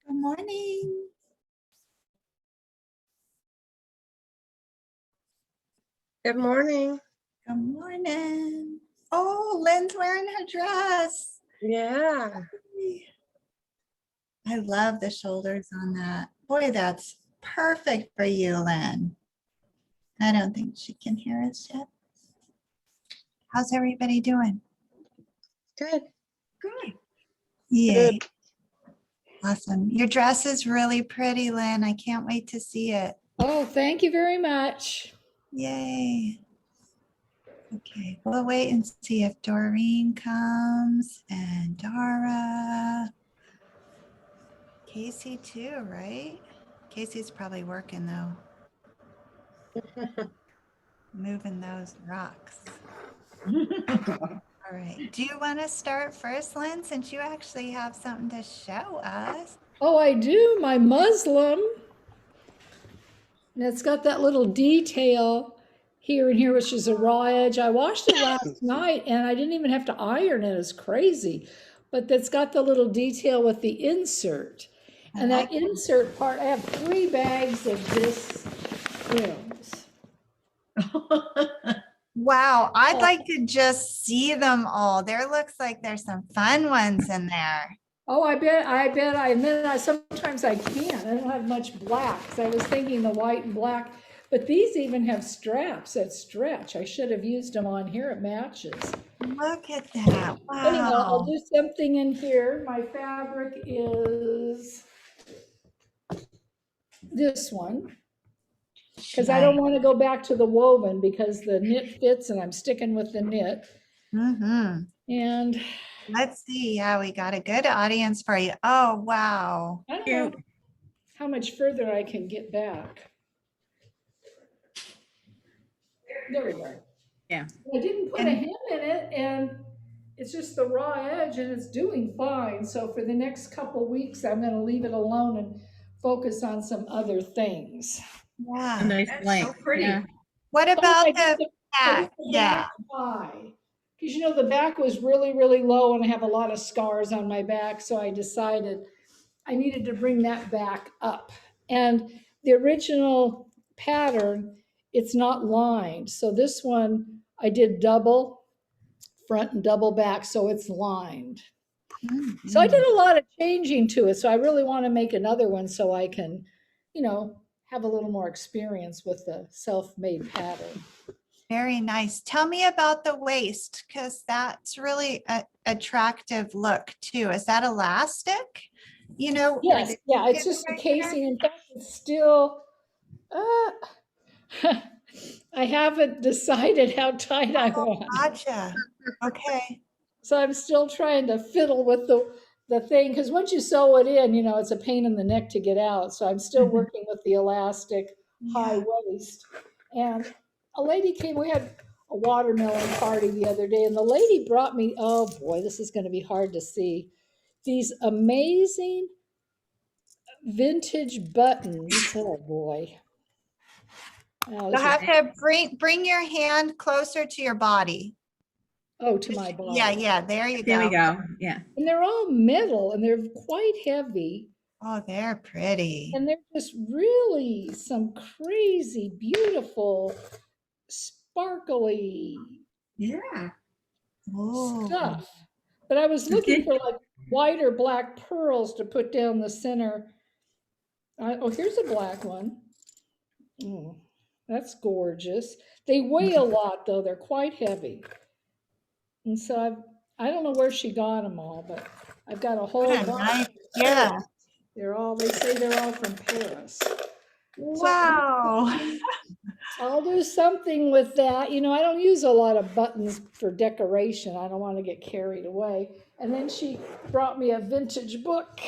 Good morning. Good morning. Good morning. Oh, Lynn's wearing her dress. Yeah. I love the shoulders on that. Boy, that's perfect for you, Lynn. I don't think she can hear us yet. How's everybody doing? Good. Good. Yay. Awesome. Your dress is really pretty, Lynn. I can't wait to see it. Oh, thank you very much. Yay. Okay, we'll wait and see if Doreen comes and Dara. Casey too, right? Casey's probably working though, moving those rocks. All right, do you want to start first, Lynn, since you actually have something to show us? Oh, I do, my muslin. And it's got that little detail here and here, which is a raw edge. I washed it last night and I didn't even have to iron it. It's crazy. But that's got the little detail with the insert. And that insert part, I have 3 bags of this films. Wow, I'd like to just see them all. There looks like there's some fun ones in there. Oh, I bet, and then sometimes I can't. I don't have much black, because I was thinking the white and black, but these even have straps that stretch. I should have used them on here, it matches. Look at that, Anyway, I'll wow. do something in here. My fabric is this one, because I don't want to go back to the woven because the knit fits and I'm sticking with the knit. Mm-hmm. And Let's see, yeah, we got a good audience for you. Oh, wow. I don't know how much further I can get back. There we go. Yeah. I didn't put a hem in it, and it's just the raw edge and it's doing fine. So for the next couple weeks, I'm gonna leave it alone and focus on some other things. Yeah. A nice blank. Yeah. What about the I back? did the Yeah. back high. Because you know, the back was really, really low and I have a lot of scars on my back. So I decided I needed to bring that back up. And the original pattern, it's not lined. So this one, I did double front and double back, so it's lined. So I did a lot of changing to it. So I really want to make another one so I can, you know, have a little more experience with the self-made pattern. Very nice. Tell me about the waist, because that's really a attractive look too. Is that elastic? You know, Yes, yeah, it's just the casing. In fact, it's still, I haven't decided how tight I want. Gotcha. Okay. So I'm still trying to fiddle with the thing, because once you sew it in, you know, it's a pain in the neck to get out. So I'm still working with the elastic high waist. And a lady came, we had a watermelon party the other day, and the lady brought me, oh boy, this is going to be hard to see, these amazing vintage buttons. Oh boy. Oh, You'll have to bring your hand closer to your body. to my body. Yeah, there you go. There we go. Yeah. And they're all metal and they're quite heavy. Oh, they're pretty. And they're just really some crazy, beautiful, sparkly stuff. But I was looking for like white or black pearls to put down the center. Oh, here's a black one. Oh, that's gorgeous. They weigh a lot though. They're quite heavy. And so I don't know where she got them all, but I've got a whole bunch. Nice. Yeah. They say they're all from Paris. Wow. I'll do something with that. You know, I don't use a lot of buttons for decoration. I don't want to get carried away. And then she brought me a vintage book.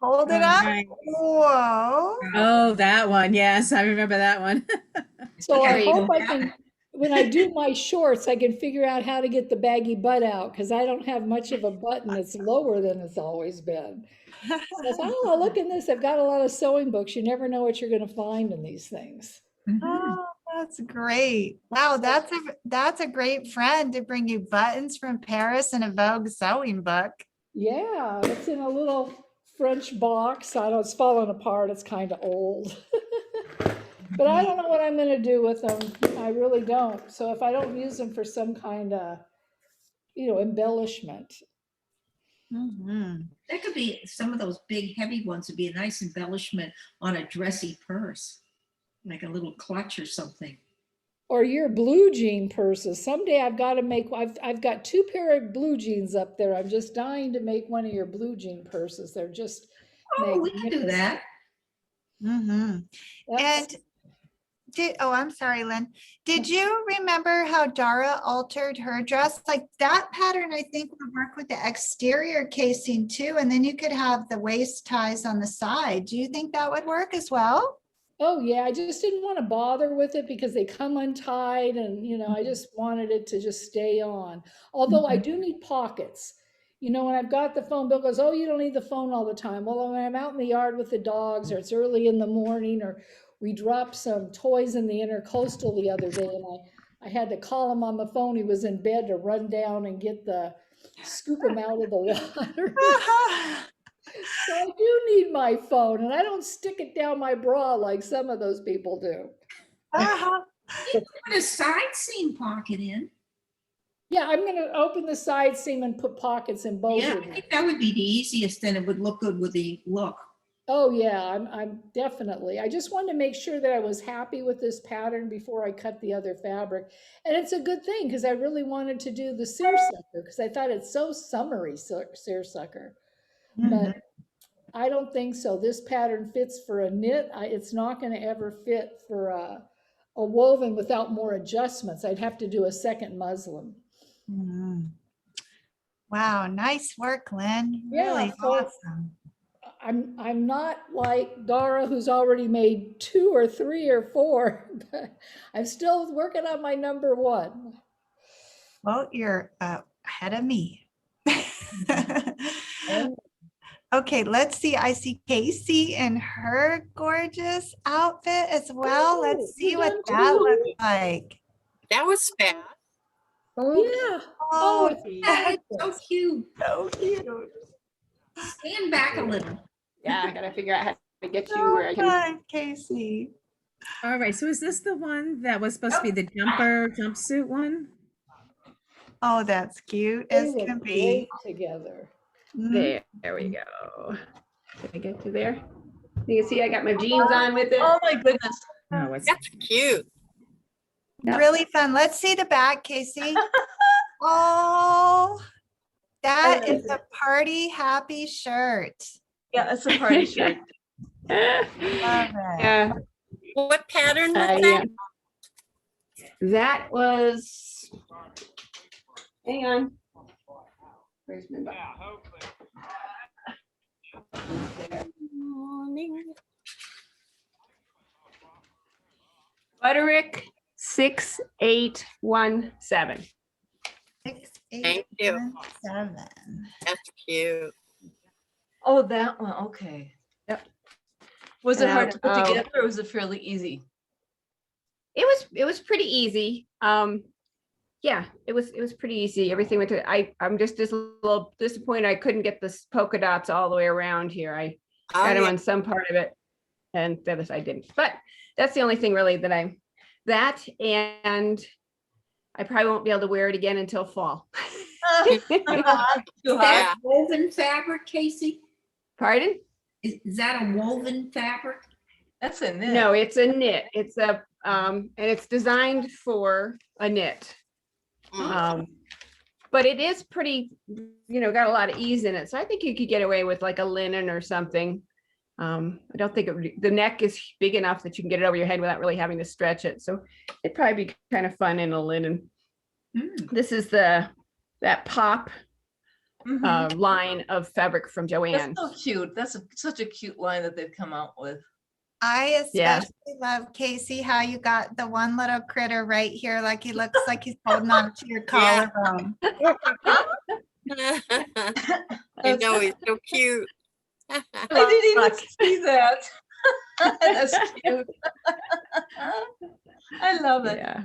Hold it Oh, up. nice. Whoa. Oh, that one. Yes, I remember that one. So I There you hope go. I can, when I do my shorts, I can figure out how to get the baggy butt out, because I don't have much of a button that's lower than it's always been. So I thought, oh, look at this. I've got a lot of sewing books. You never know what you're going to find in these things. Oh, that's great. Wow, that's a great friend to bring you buttons from Paris and a Vogue sewing book. Yeah, it's in a little French box. I know it's falling apart. It's kind of old. But I don't know what I'm gonna do with them. I really don't. So if I don't use them for some kind of, embellishment. Mhm. That could be, some of those big heavy ones would be a nice embellishment on a dressy purse, like a little clutch or something. Or your blue jean purses. Someday I've got to make, I've got 2 pair of blue jeans up there. I'm just dying to make one of your blue jean purses. They're just Oh, we can do that. Mhm. That's- And I'm sorry, Lynn. Did you remember how Dara altered her dress? Like that pattern, I think would work with the exterior casing too. And then you could have the waist ties on the side. Do you think that would work as well? Oh yeah, I just didn't want to bother with it because they come untied and I just wanted it to just stay on. Although I do need pockets. When I've got the phone, Bill goes, "Oh, you don't need the phone all the time." Well, when I'm out in the yard with the dogs or it's early in the morning or we dropped some toys in the intercoastal the other day and I had to call him on the phone. He was in bed to run down and scoop him out of the water. So I do need my phone and I don't stick it down my bra like some of those people do. Uh-huh. Put a side seam pocket in. Yeah, I'm gonna open the side seam and put pockets in both Yeah, of I them. think that would be the easiest, and it would look good with the look. Oh yeah, I'm definitely. I just wanted to make sure that I was happy with this pattern before I cut the other fabric. And it's a good thing because I really wanted to do the seersucker because I thought it's so summery, seersucker. But I don't think so. This pattern fits for a knit. It's not going to ever fit for a woven without more adjustments. I'd have to do a second muslin. Mhm. Wow, nice work, Lynn. Yeah, Really so- awesome. I'm not like Dara, who's already made 2 or 3 or 4. But I'm still working on my number 1. Well, you're ahead of me. Okay, let's see. I see Casey in her gorgeous outfit as well. Oh, Let's see you what done that too? looks like. That was fast. Yeah. Oh, That is so cute. so cute. Stand back a little. Yeah, I gotta figure out how to get you So where I can. fun, Casey. All right, so is this the one that was supposed to be the jumpsuit one? Oh, that's cute They as look can great be. together. Mhm. There we go. Did I get to there? You can see I got my jeans on with it. Oh my goodness. Oh, it's That's cute. Yep. Really fun. Let's see the back, Casey. Oh, that is a party happy shirt. Yeah, it's a party shirt. Love it. Yeah, What pattern was I, that? that was, hang on. Where's my book? Butterick 6817. 6, Thank 8, you. 1, 7. That's cute. Oh, that one. Okay. Yep. Was it hard to put Oh. together or was it fairly easy? It was pretty easy. Yeah, it was pretty easy. Everything went to, I'm just a little disappointed I couldn't get the polka dots all the way around here. I Oh, got them yeah. on some part of it and the other side didn't. But that's the only thing really that and I probably won't be able to wear it again until fall. Too hot. Yeah. Woven fabric, Casey? Pardon? Is that a woven fabric? That's a knit. No, it's a knit. It's a and it's designed for a knit. Mm. But it is pretty, got a lot of ease in it. So I think you could get away with like a linen or something. I don't think the neck is big enough that you can get it over your head without really having to stretch it. So it'd probably be kind of fun in a linen. Mm. This is that pop Mhm. line of fabric from Joanne. That's so cute. That's such a cute line that they've come out with. I Yeah. especially love, Casey, how you got the one little critter right here, like he looks like he's holding on to your Yeah. collarbone. I know, he's so cute. I didn't even see that. That's cute. I love it. Yeah.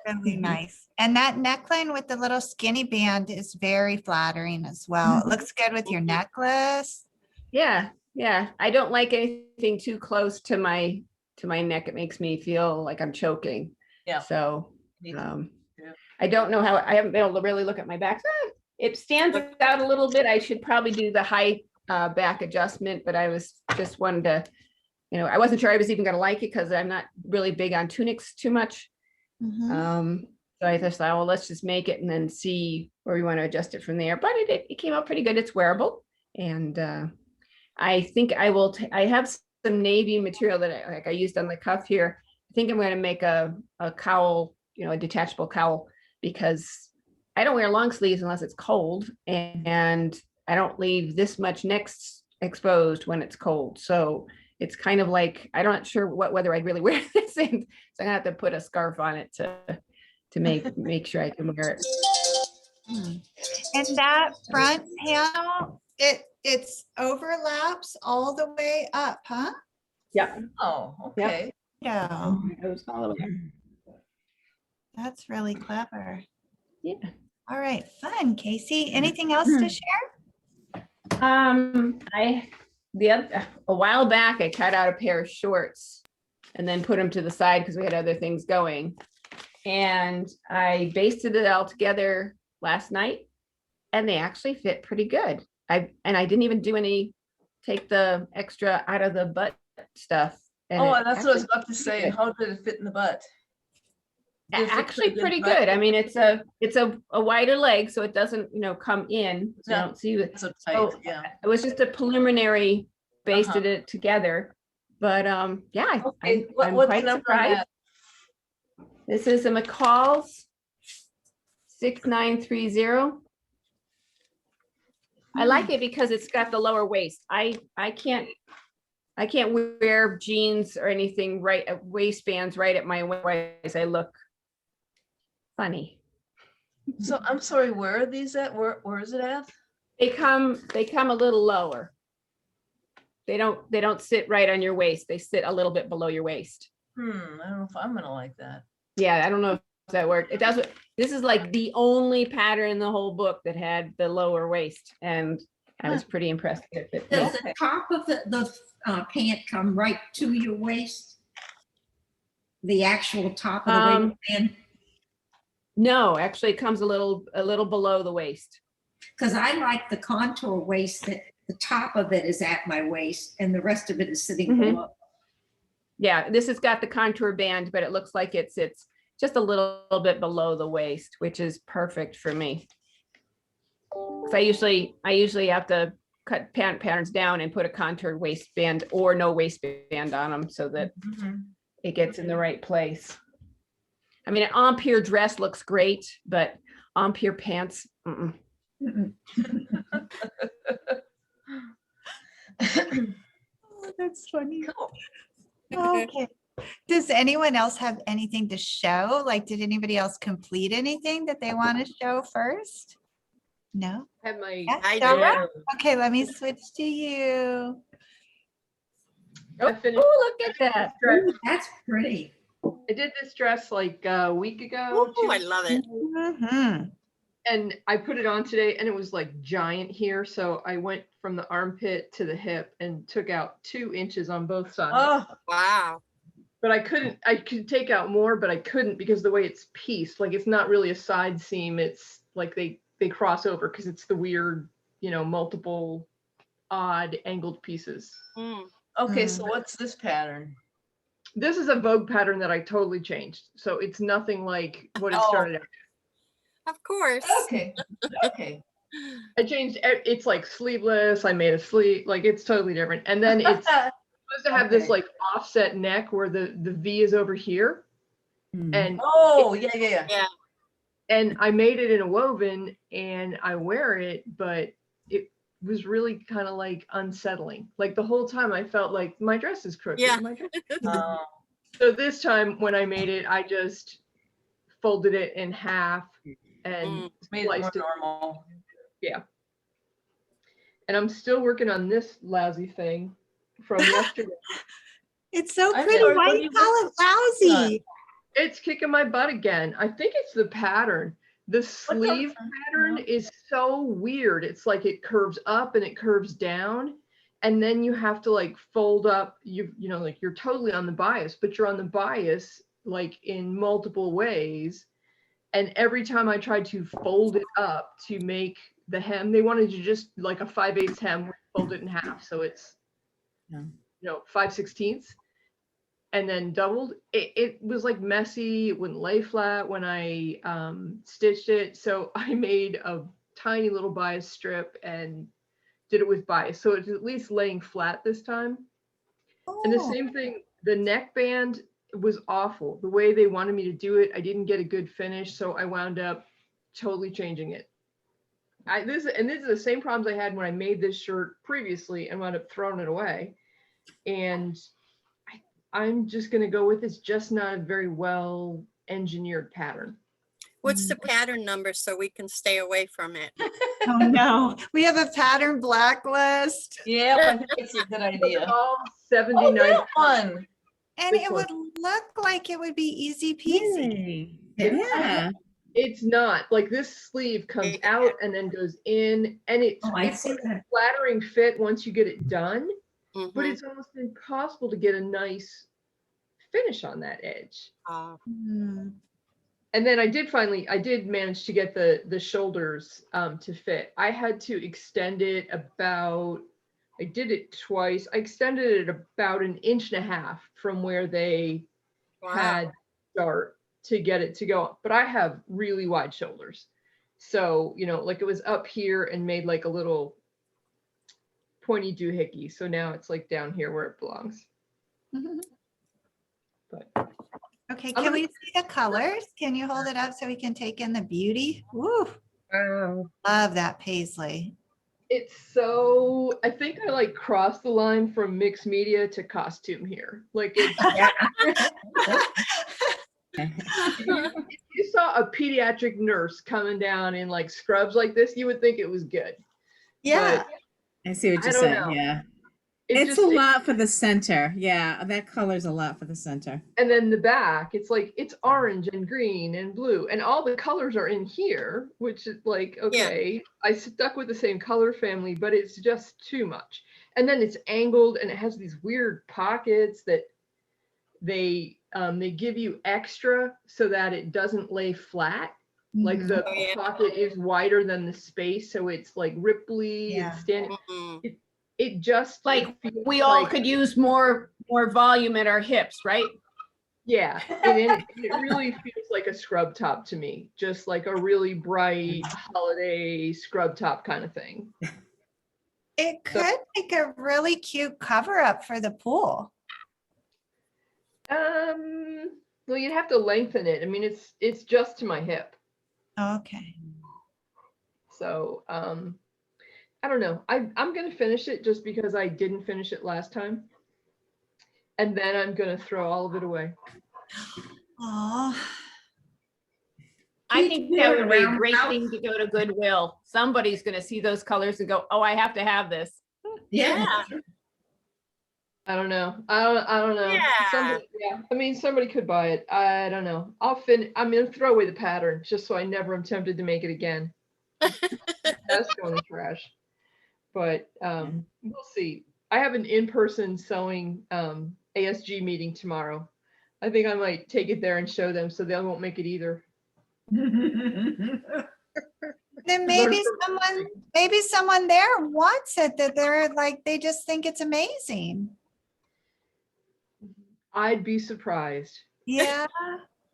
Really nice. And that neckline with the little skinny band is very flattering as well. It looks good with your necklace. Yeah, yeah. I don't like anything too close to my neck. It makes me feel like I'm choking. Yeah. So Me too. Yeah. I don't know how, I haven't been able to really look at my back. It stands out a little bit. I should probably do the high back adjustment, but I was just wanted to, I wasn't sure I was even gonna like it because I'm not really big on tunics too much. Mhm. So I just thought, well, let's just make it and then see where we want to adjust it from there. But it came out pretty good. It's wearable. And I think I have some navy material that I used on the cuff here. I think I'm going to make a cowl, a detachable cowl, because I don't wear long sleeves unless it's cold, and I don't leave this much neck exposed when it's cold. So it's kind of like, I'm not sure what weather I'd really wear this in. So I'm gonna have to put a scarf on it to make sure I can wear it. And that front panel, it's overlaps all the way up, huh? Yeah. Oh, Yep. okay. Yeah, It goes all the way up. that's really clever. Yeah. All right, fun, Casey. Anything else to share? A while back, I cut out a pair of shorts and then put them to the side because we had other things going. And I basted it all together last night, and they actually fit pretty good. I didn't even take the extra out of the butt stuff. And Oh, it that's what I was actually about to say. good. How did it fit in the butt? Did it fit Actually good pretty butt? good. I mean, it's a wider leg, so it doesn't, come in. So you No. don't see it. That's so tight, So yeah. it was just a preliminary, basted it together. But yeah, Okay, I'm what's quite the number on surprised. that? This is a McCall's 6930. I like it because it's got the lower waist. I can't wear jeans or anything waistbands right at my waist. I look funny. So I'm sorry, where are these at? Where is it at? They come a little lower. They don't sit right on your waist. They sit a little bit below your waist. I don't know if I'm gonna like that. Yeah, I don't know if that worked. It does. This is like the only pattern in the whole book that had the lower waist, and I was pretty impressed with it. Does Okay. the top of the pant come right to your waist? The actual top of the waistband? No, actually, it comes a little below the waist. Because I like the contour waist that the top of it is at my waist and the rest of it is sitting Mhm. below. Yeah, this has got the contour band, but it looks like it's just a little bit below the waist, which is perfect for me. So I usually have to cut pant patterns down and put a contoured waistband or no waistband on them so that Mhm. it gets in the right place. I mean, an Empire dress looks great, but Empire pants, mm-mm. Mm-mm. Oh, that's funny. Cool. Okay. Does anyone else have anything to show? Like, did anybody else complete anything that they want to show first? No? I have my, Yes, I Dara? Okay, let me switch to you. I finished, Oh, look at that. Ooh, that's pretty. I did this dress like a week ago. Oh, I love it. Mhm. And I put it on today and it was like giant here. So I went from the armpit to the hip and took out 2 inches on both sides. Oh, Wow. But I could take out more, but I couldn't because the way it's pieced, like it's not really a side seam. It's like they cross over because it's the weird, multiple odd angled pieces. Mm. okay, so what's this pattern? This is a Vogue pattern that I totally changed. So it's nothing like what it Oh. started out. Of course. Okay, okay. I changed, it's like sleeveless. I made a sleeve, like it's totally different. And then it's supposed to have this Okay. like offset neck where the V is over here. And Oh, yeah. and I made it in a woven and I wear it, but it was really kind of like unsettling. Like the whole time I felt like my dress is crooked. Yeah. My dress- Oh, So this time when I made it, I just folded it in half and made it more sliced it. normal. And I'm still working on this lousy thing from yesterday. It's so I'm pretty. sorry, Why what do do you you call it lousy? It's kicking my butt again. I think it's the pattern. The sleeve pattern is so weird. It's like it curves up and it curves down. and then you have to like fold up, you know, like you're totally on the bias, but you're on the bias like in multiple ways. And every time I tried to fold it up to make the hem, they wanted to just like a 5/8 hem, fold it in half. So it's, Yeah. you know, 5/16 and then doubled. It was like messy, it wouldn't lay flat when I stitched it. So I made a tiny little bias strip and did it with bias. So it's at least laying flat this time. And the Oh, same thing, the neckband was awful. The way they wanted me to do it, I didn't get a good finish. So I wound up totally changing it. This is the same problems I had when I made this shirt previously and wound up throwing it away. And I'm just going to go with it's just not a very well engineered pattern. What's the pattern number so we can stay away from it? oh no, we have a pattern blacklist Yeah, I think it's a good idea. All Oh, 79. that one. and Which it one? would look like it would be easy peasy. Really? Yeah. It's not like this sleeve comes out and then goes in, and it's, Oh, I it's see a that. flattering fit once you get it done, but Mhm. it's almost impossible to get a nice finish on that edge. Hmm. And then I did manage to get the shoulders to fit. I had to extend it about, I did it twice. I extended it about 1.5 inches from where they Wow. had start to get it to go. But I have really wide shoulders. So, you know, like it was up here and made like a little pointy doohickey. So now it's like down here where it belongs. But Okay, I'm can gonna- we see the colors? Can you hold it up so we can take in the beauty? Woo, Wow. love that paisley. it's so, I think I like crossed the line from mixed media to costume here. Like it's, if you saw a pediatric nurse coming down in like scrubs like this, you would think it was good. Yeah, I see what I you're don't saying. know. Yeah. It It's just- a lot for the center. Yeah. That color's a lot for the center. And then the back, it's like, it's orange and green and blue and all the colors are in here, which is like, okay, I stuck with the same color family, but it's just too much. And then it's angled and it has these weird pockets that they give you extra so that it doesn't lay flat. Like Mhm. the Oh, yeah. pocket is wider than the space, so it's like ripply Yeah. and standing. Mhm. It just Like, feels We all like- could use more volume at our hips, right? Yeah, and it really feels like a scrub top to me, just like a really bright holiday scrub top kind of thing. It could make a really cute cover up for the pool. Well, you'd have to lengthen it. I mean, it's just to my hip, Okay. so I don't know. I'm gonna finish it just because I didn't finish it last time, and then I'm gonna throw all of it away. Oh, I Keep think doing that would be a around great house. thing to go to Goodwill. Somebody's gonna see those colors and go, oh, I have to have this. Yeah. I don't know. I don't know. Yeah. Yeah. I mean, somebody could buy it. I don't know. I'm gonna throw away the pattern just so I never am tempted to make it again. That's going in the trash. But we'll see. I have an in-person sewing ASG meeting tomorrow. I think I might take it there and show them so they won't make it either. then maybe someone there wants it, that they're like, they just think it's amazing. I'd be surprised. Yeah.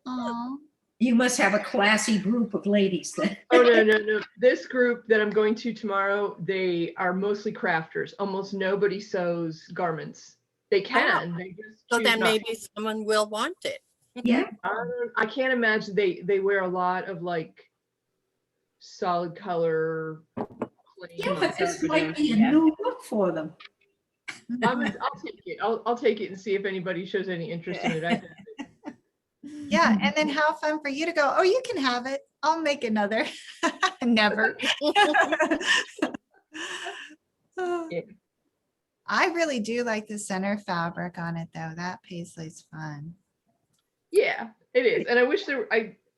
Oh, You must have a classy group of ladies then. Oh, no. This group that I'm going to tomorrow, they are mostly crafters. Almost nobody sews garments. They can. They just So choose then not to. maybe someone will want it. Yeah. I can't imagine they wear a lot of like solid color. plain Yeah, but this stuff. might be a Yeah. new look for them. I'll take it. I'll take it and see if anybody shows any interest in it. yeah. And then how fun for you to go, oh, you can have it. I'll make another. Never. Yeah. I really do like the center fabric on it though. That paisley's fun. Yeah, it is. And I wish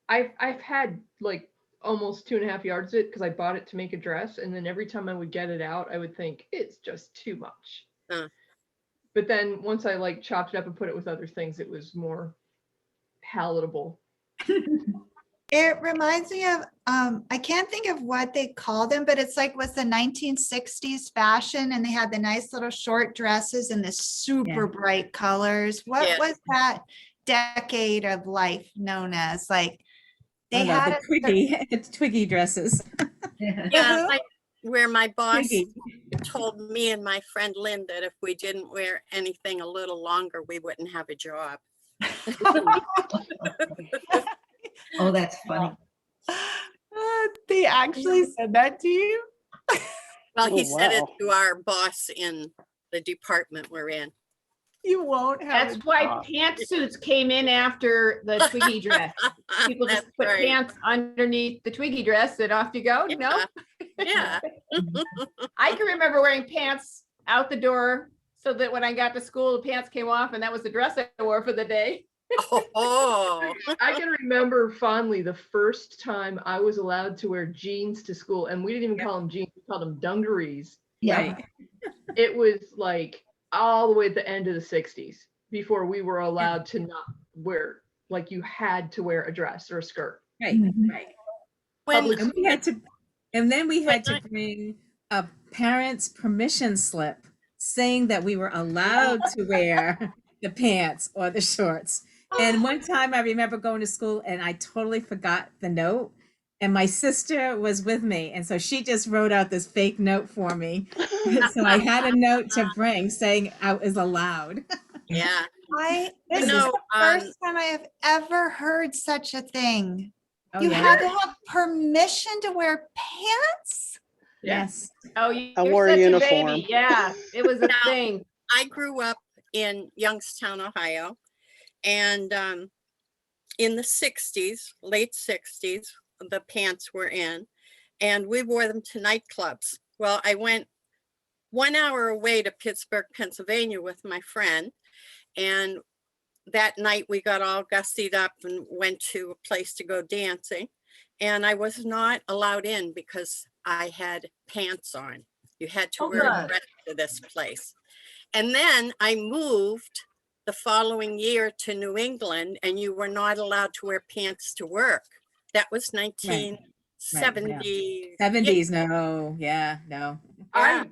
I've had like almost 2.5 yards of it because I bought it to make a dress. And then every time I would get it out, I would think it's just too much. But then once I like chopped it up and put it with other things, it was more palatable. It reminds me of, I can't think of what they call them, but it's like was the 1960s fashion and they had the nice little short dresses and the super bright colors. What Yeah. was that decade of life known as? Like Oh, they no, had the a Twiggy, it's Twiggy dresses. Yeah. Yeah, where my boss Twiggy. told me and my friend Lynn that if we didn't wear anything a little longer, we wouldn't have a job. Oh, that's funny. They actually said that to you? Well, he Oh, said it wow. to our boss in the department we're in. You won't have. That's why pantsuits came in after the Twiggy dress. People just That's put right. pants underneath the Twiggy dress and off you go. No, Yeah. I can remember wearing pants out the door so that when I got to school, the pants came off and that was the dress I wore for the day. Oh, I can remember fondly the first time I was allowed to wear jeans to school, and we didn't even call them jeans, we called them dungarees. Yeah. Right. It was like all the way at the end of the 60s before we were allowed to not wear, like you had to wear a dress or a skirt. Right, Mhm. right. when, Public And we had to, and then we had to When bring a parent's permission slip saying that we were allowed to wear the pants or the shorts. And one time I remember going to school and I totally forgot the note. And my sister was with me. And so she just wrote out this fake note for me. So I had a note to bring saying I was allowed. yeah, This is know, the first time I have ever heard such a thing. Oh, You yeah. had to have permission to wear pants? Yes. Oh, I you're wore a such uniform. baby. Yeah, it was a Now- thing. I grew up in Youngstown, Ohio, and in the 60s, late 60s, the pants were in, and we wore them to nightclubs. Well, I went 1 hour away to Pittsburgh, Pennsylvania with my friend, and that night we got all gussied up and went to a place to go dancing, and I was not allowed in because I had pants on. You had to Oh, wear a good. dress to this place. And then I moved the following year to New England, and you were not allowed to wear pants to work. That was 1970. 70s. No. Yeah. No. Yeah.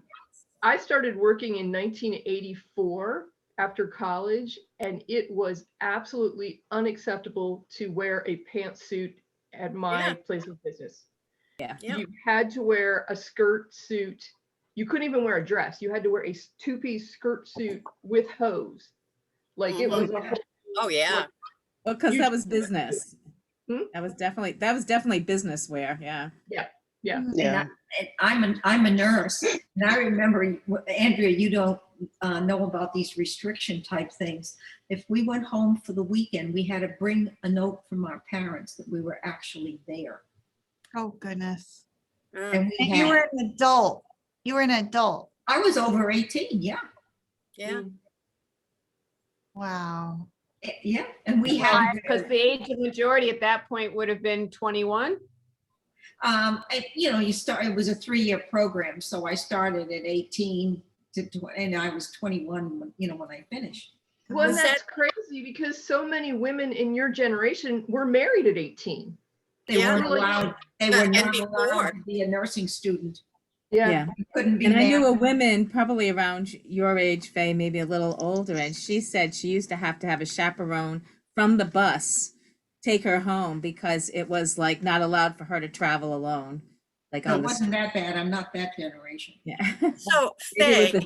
I started working in 1984 after college, and it was absolutely unacceptable to wear a pantsuit at my Yeah. place of business. Yeah. Yeah. You had to wear a skirt suit. You couldn't even wear a dress. You had to wear a two-piece skirt suit with hose. Like it was a whole, Oh, yeah. Well, because You that was should- business. Hmm? That was definitely business wear. Yeah. yeah. Yeah. And I'm a nurse, and I remember, Andrea, you don't know about these restriction type things. If we went home for the weekend, we had to bring a note from our parents that we were actually there. Oh, goodness. Mm. And we And you had, were an adult. You were an adult. I was over 18, yeah. Yeah. Wow. Yeah, and we had, Because the age of majority at that point would have been 21. and, you start, it was a 3-year program, so I started at 18 and I was 21, when I finished. Well, Was that's crazy because so many women in your generation were married at 18. They Yeah. weren't allowed, they And were not before. allowed to be a nursing student. Yeah. You couldn't be And I knew a married. woman probably around your age, Faye, maybe a little older, and she said she used to have a chaperone from the bus take her home because it was like not allowed for her to travel alone. Like No, on it the wasn't that bad. I'm not that generation. yeah. So Maybe it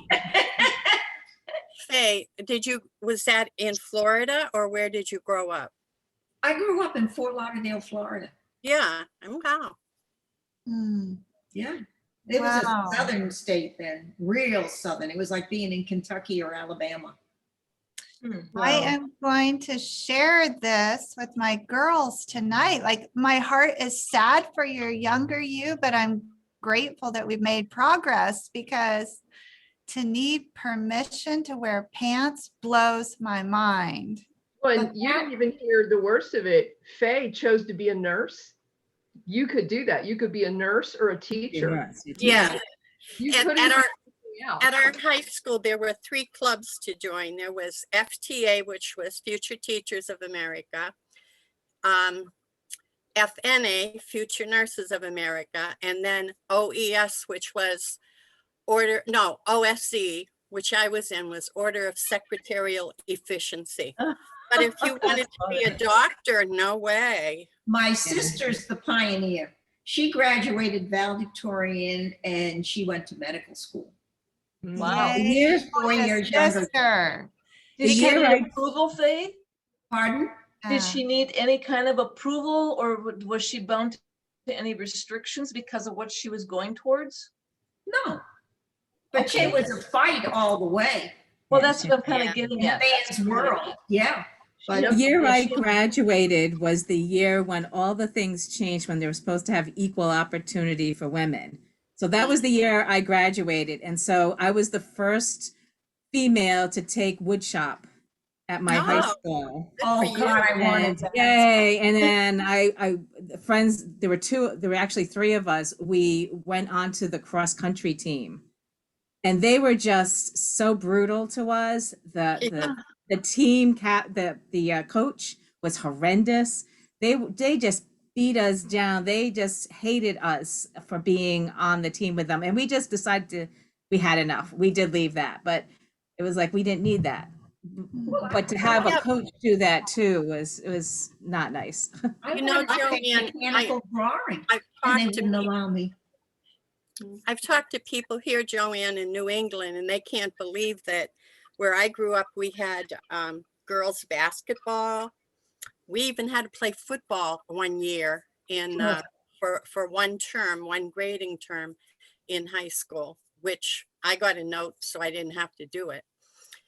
Faye, was Faye, was that in Florida or where did you grow up? I grew up in Fort Lauderdale, Florida. Yeah. Wow. Hmm. Yeah. It was Wow. a southern state then, real southern. It was like being in Kentucky or Alabama. I am going to share this with my girls tonight. Like my heart is sad for your younger you, but I'm grateful that we've made progress because to need permission to wear pants blows my mind. Well, and you didn't even hear the worst of it. Faye chose to be a nurse. You could do that. You could be a nurse or a teacher. Yeah. You At couldn't our Yeah. At our high school, there were 3 clubs to join. There was FTA, which was Future Teachers of America, FNA, Future Nurses of America, and then OES, which was OSE, which I was in, was Order of Secretarial Efficiency. But if you wanted to be a doctor, no way. My sister's the pioneer. She graduated valedictorian and she went to medical school. Wow. Yay, Years- 4 years younger. sister. Did she year get I- any approval, Faith? Pardon? Did she need any kind of approval or was she bound to any restrictions because of what she was going towards? No. But it was a fight all the way. Well, that's what I'm kind Yeah. of getting In the at. That's man's what I'm world, yeah. But The year Yeah, I she- graduated was the year when all the things changed, when they were supposed to have equal opportunity for women. So that was the year I graduated. And so I was the first female to take woodshop at my high Oh. school. oh for God, I you. wanted And that. yay. And then friends, there were actually 3 of us. We went on to the cross country team. And they were just so brutal to us. The team the coach was horrendous. They just beat us down. They just hated us for being on the team with them. And we just decided we had enough. We did leave that, but it was like we didn't need that. But to have a coach do that too was not nice. I You know, wanted to take Joanne, mechanical drawing I've and they talked to wouldn't allow me. I've talked to people here, Joanne, in New England, and they can't believe that where I grew up, we had girls basketball. We even had to play football one year for one term, one grading term in high school, which I got a note, so I didn't have to do it.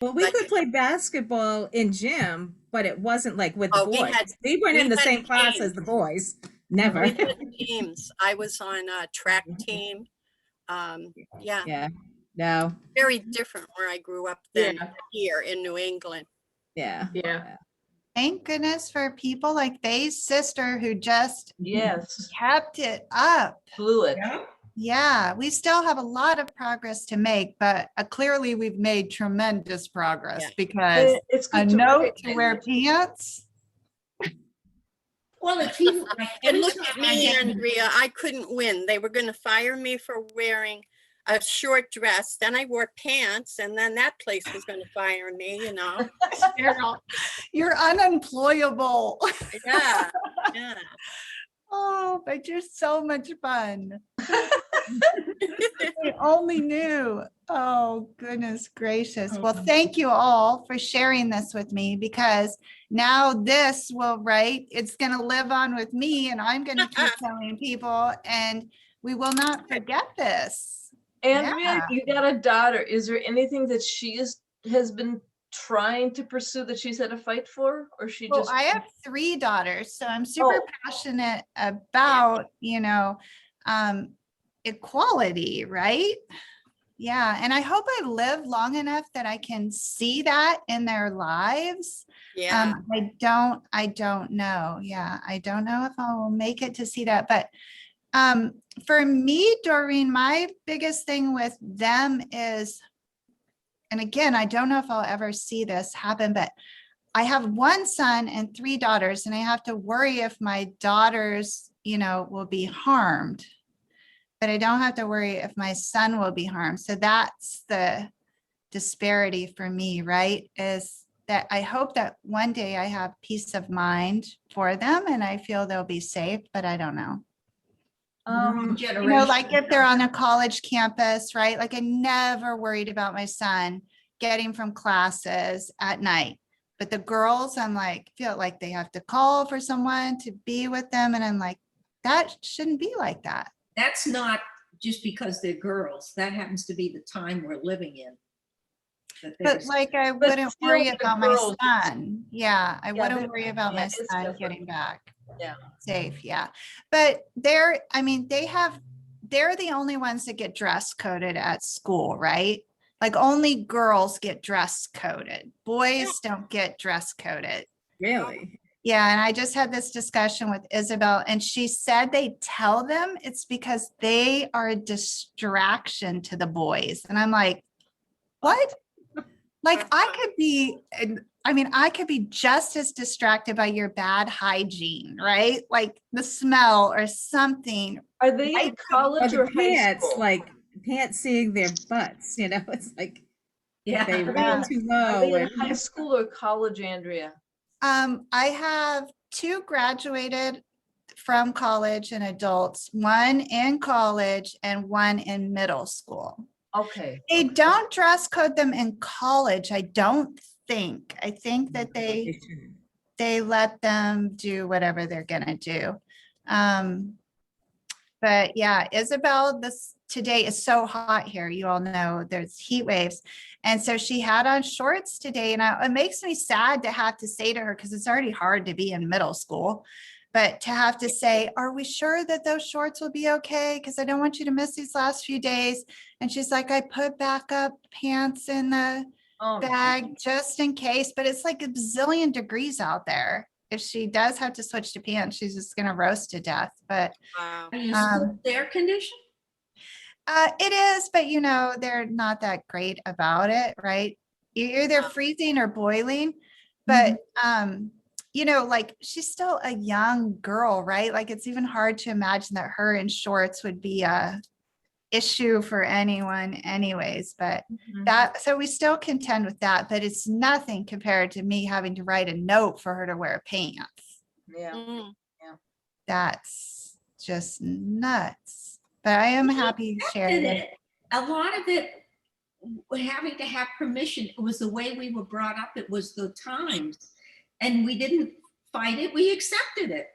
Well, we But- could play basketball in gym, but it wasn't like with the Oh, we boys. had- We weren't we in the had same class teams. as the boys. Never. We had teams. I was on a track team. Yeah, Yeah. No. very different where I grew up than Yeah. here in New England. Yeah. Yeah. Thank goodness for people like Faye's sister who just Yes, kept it up. fluid. Yeah, we still have a lot of progress to make, but clearly we've made tremendous progress Yeah. because It's a good to note to recognize wear it. pants. Well, it's even like And every look time at I me, get- Andrea, I couldn't win. They were gonna fire me for wearing a short dress. Then I wore pants and then that place was gonna fire me, you know? You're unemployable. Yeah, yeah. Oh, but you're so much fun. I only knew. Oh, goodness gracious. Well, thank you all for sharing this with me because now this will, right, it's going to live on with me and I'm going to keep telling people and we will not forget this. Andrea, Yeah. you got a daughter. Is there anything that has been trying to pursue that she's had to fight for, or she Well, just? I have 3 daughters, so I'm super Oh. passionate about, equality, right? Yeah, and I hope I live long enough that I can see that in their lives. Yeah, I don't know. Yeah, I don't know if I will make it to see that, but for me, Doreen, my biggest thing with them is, and again, I don't know if I'll ever see this happen, but I have 1 son and 3 daughters, and I have to worry if my daughters, will be harmed. But I don't have to worry if my son will be harmed. So that's the disparity for me, right? Is that I hope that one day I have peace of mind for them and I feel they'll be safe, but I don't know. Generation. Like if they're on a college campus, right? Like I never worried about my son getting from classes at night. But the girls, I'm like, feel like they have to call for someone to be with them. And I'm like, that shouldn't be like that. That's not just because they're girls. That happens to be the time we're living in. That But there's- like, I But wouldn't still worry the about my girls, it's- son. Yeah, I wouldn't that- worry about yeah, my it's son different. getting back. Yeah. Safe, yeah. But they're the only ones that get dress coded at school, right? Like only girls get dress coded. Boys don't get dress coded. Really? Yeah, and I just had this discussion with Isabel, and she said they tell them it's because they are a distraction to the boys. And I'm like, what? Like I could be, I mean, I could be just as distracted by your bad hygiene, right? Like the smell or something. Are they I in could- Or college the or high pants, school? like pants seeing their butts, it's like Yeah. they Are they roll in- too Are low. they in and- high school or college, Andrea? I have 2 graduated from college and adults, 1 in college and 1 in middle school. Okay. They don't dress code them in college, I don't think. I think that They shouldn't. they let them do whatever they're gonna do. But yeah, Isabel, today is so hot here. You all know there's heat waves. And so she had on shorts today, and it makes me sad to have to say to her, because it's already hard to be in middle school, but to have to say, are we sure that those shorts will be okay? Because I don't want you to miss these last few days. And she's like, I put backup pants in the Oh, bag just in case, but it's like a bazillion degrees out there. If she does have to switch to pants, she's just gonna roast to death. But Wow. Are your schools air conditioned? it is, but they're not that great about it, right? You're either freezing or boiling, but like she's still a young girl, right? Like it's even hard to imagine that her in shorts would be a issue for anyone anyways, but so we still contend with that, but it's nothing compared to me having to write a note for her to wear pants. yeah. Mm. That's just nuts. But I am happy to share Did that. it. A lot of it, having to have permission, it was the way we were brought up, it was the times. And we didn't fight it, we accepted it.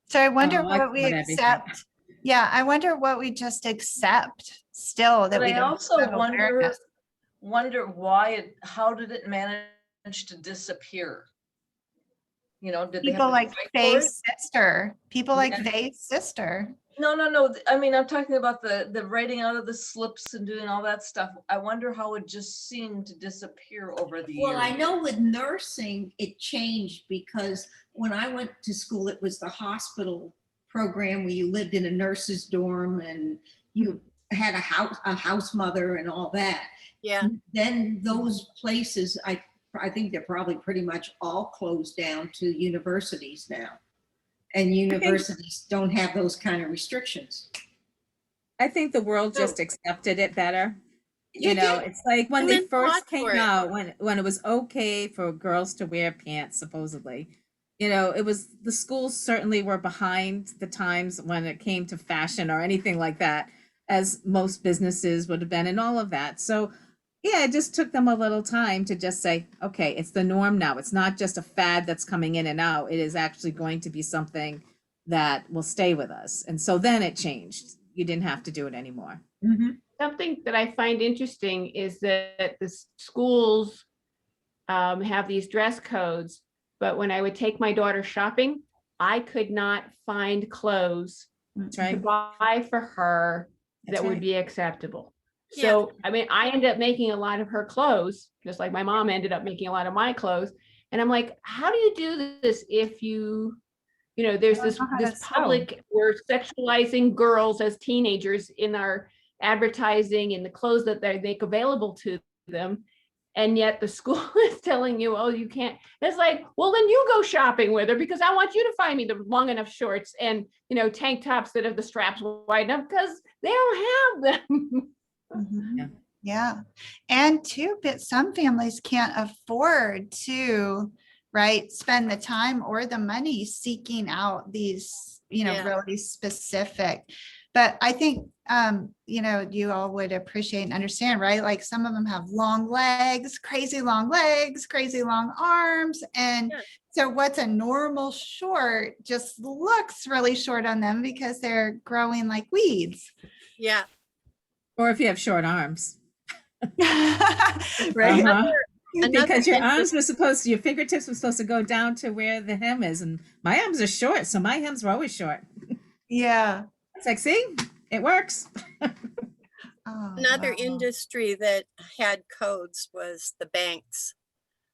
So I wonder Oh, I what we thought everything. accept. Yeah, I wonder what we just accept still that But we I don't also have awareness. wonder how did it manage to disappear? Did they have People to like fight for it? Faye's sister, people like Yeah. Faye's sister. No. I mean, I'm talking about the writing out of the slips and doing all that stuff. I wonder how it just seemed to disappear over the years. Well, I know with nursing, it changed because when I went to school, it was the hospital program where you lived in a nurse's dorm and you had a house mother and all that. Yeah. Then those places, I think they're probably pretty much all closed down to universities now. And universities don't have those kind of restrictions. I think the world just accepted it better. You did. It's like when they Women first fought came for it. out, when it was okay for girls to wear pants, supposedly. It was, the schools certainly were behind the times when it came to fashion or anything like that, as most businesses would have been and all of that. So yeah, it just took them a little time to just say, okay, it's the norm now. It's not just a fad that's coming in and out. It is actually going to be something that will stay with us. And so then it changed. You didn't have to do it anymore. Something that I find interesting is that the schools have these dress codes, but when I would take my daughter shopping, I could not find clothes That's to right. buy for her That's that would right. be acceptable. So, I mean, I ended up making a lot of her clothes, just like my mom ended up making a lot of my clothes. And I'm like, how do you do this if there's I don't know how this to sew. public, we're sexualizing girls as teenagers in our advertising and the clothes that they make available to them. And yet the school is telling you, oh, you can't. It's like, well, then you go shopping with her because I want you to find me the long enough shorts and, tank tops that have the straps wide enough because they don't have them. Yeah. Yeah. And but some families can't afford to, right, spend the time or the money seeking out these, Yeah. really specific. But I think, you all would appreciate and understand, right? Like some of them have long legs, crazy long arms. And Yeah. so what's a normal short just looks really short on them because they're growing like weeds. Yeah. Or if you have short arms. Right? Uh-huh. Another Because your interest- arms your fingertips were supposed to go down to where the hem is. And my arms are short, so my hems were always short. Yeah. It's like, see, it works. Oh, Another wow. industry that had codes was the banks.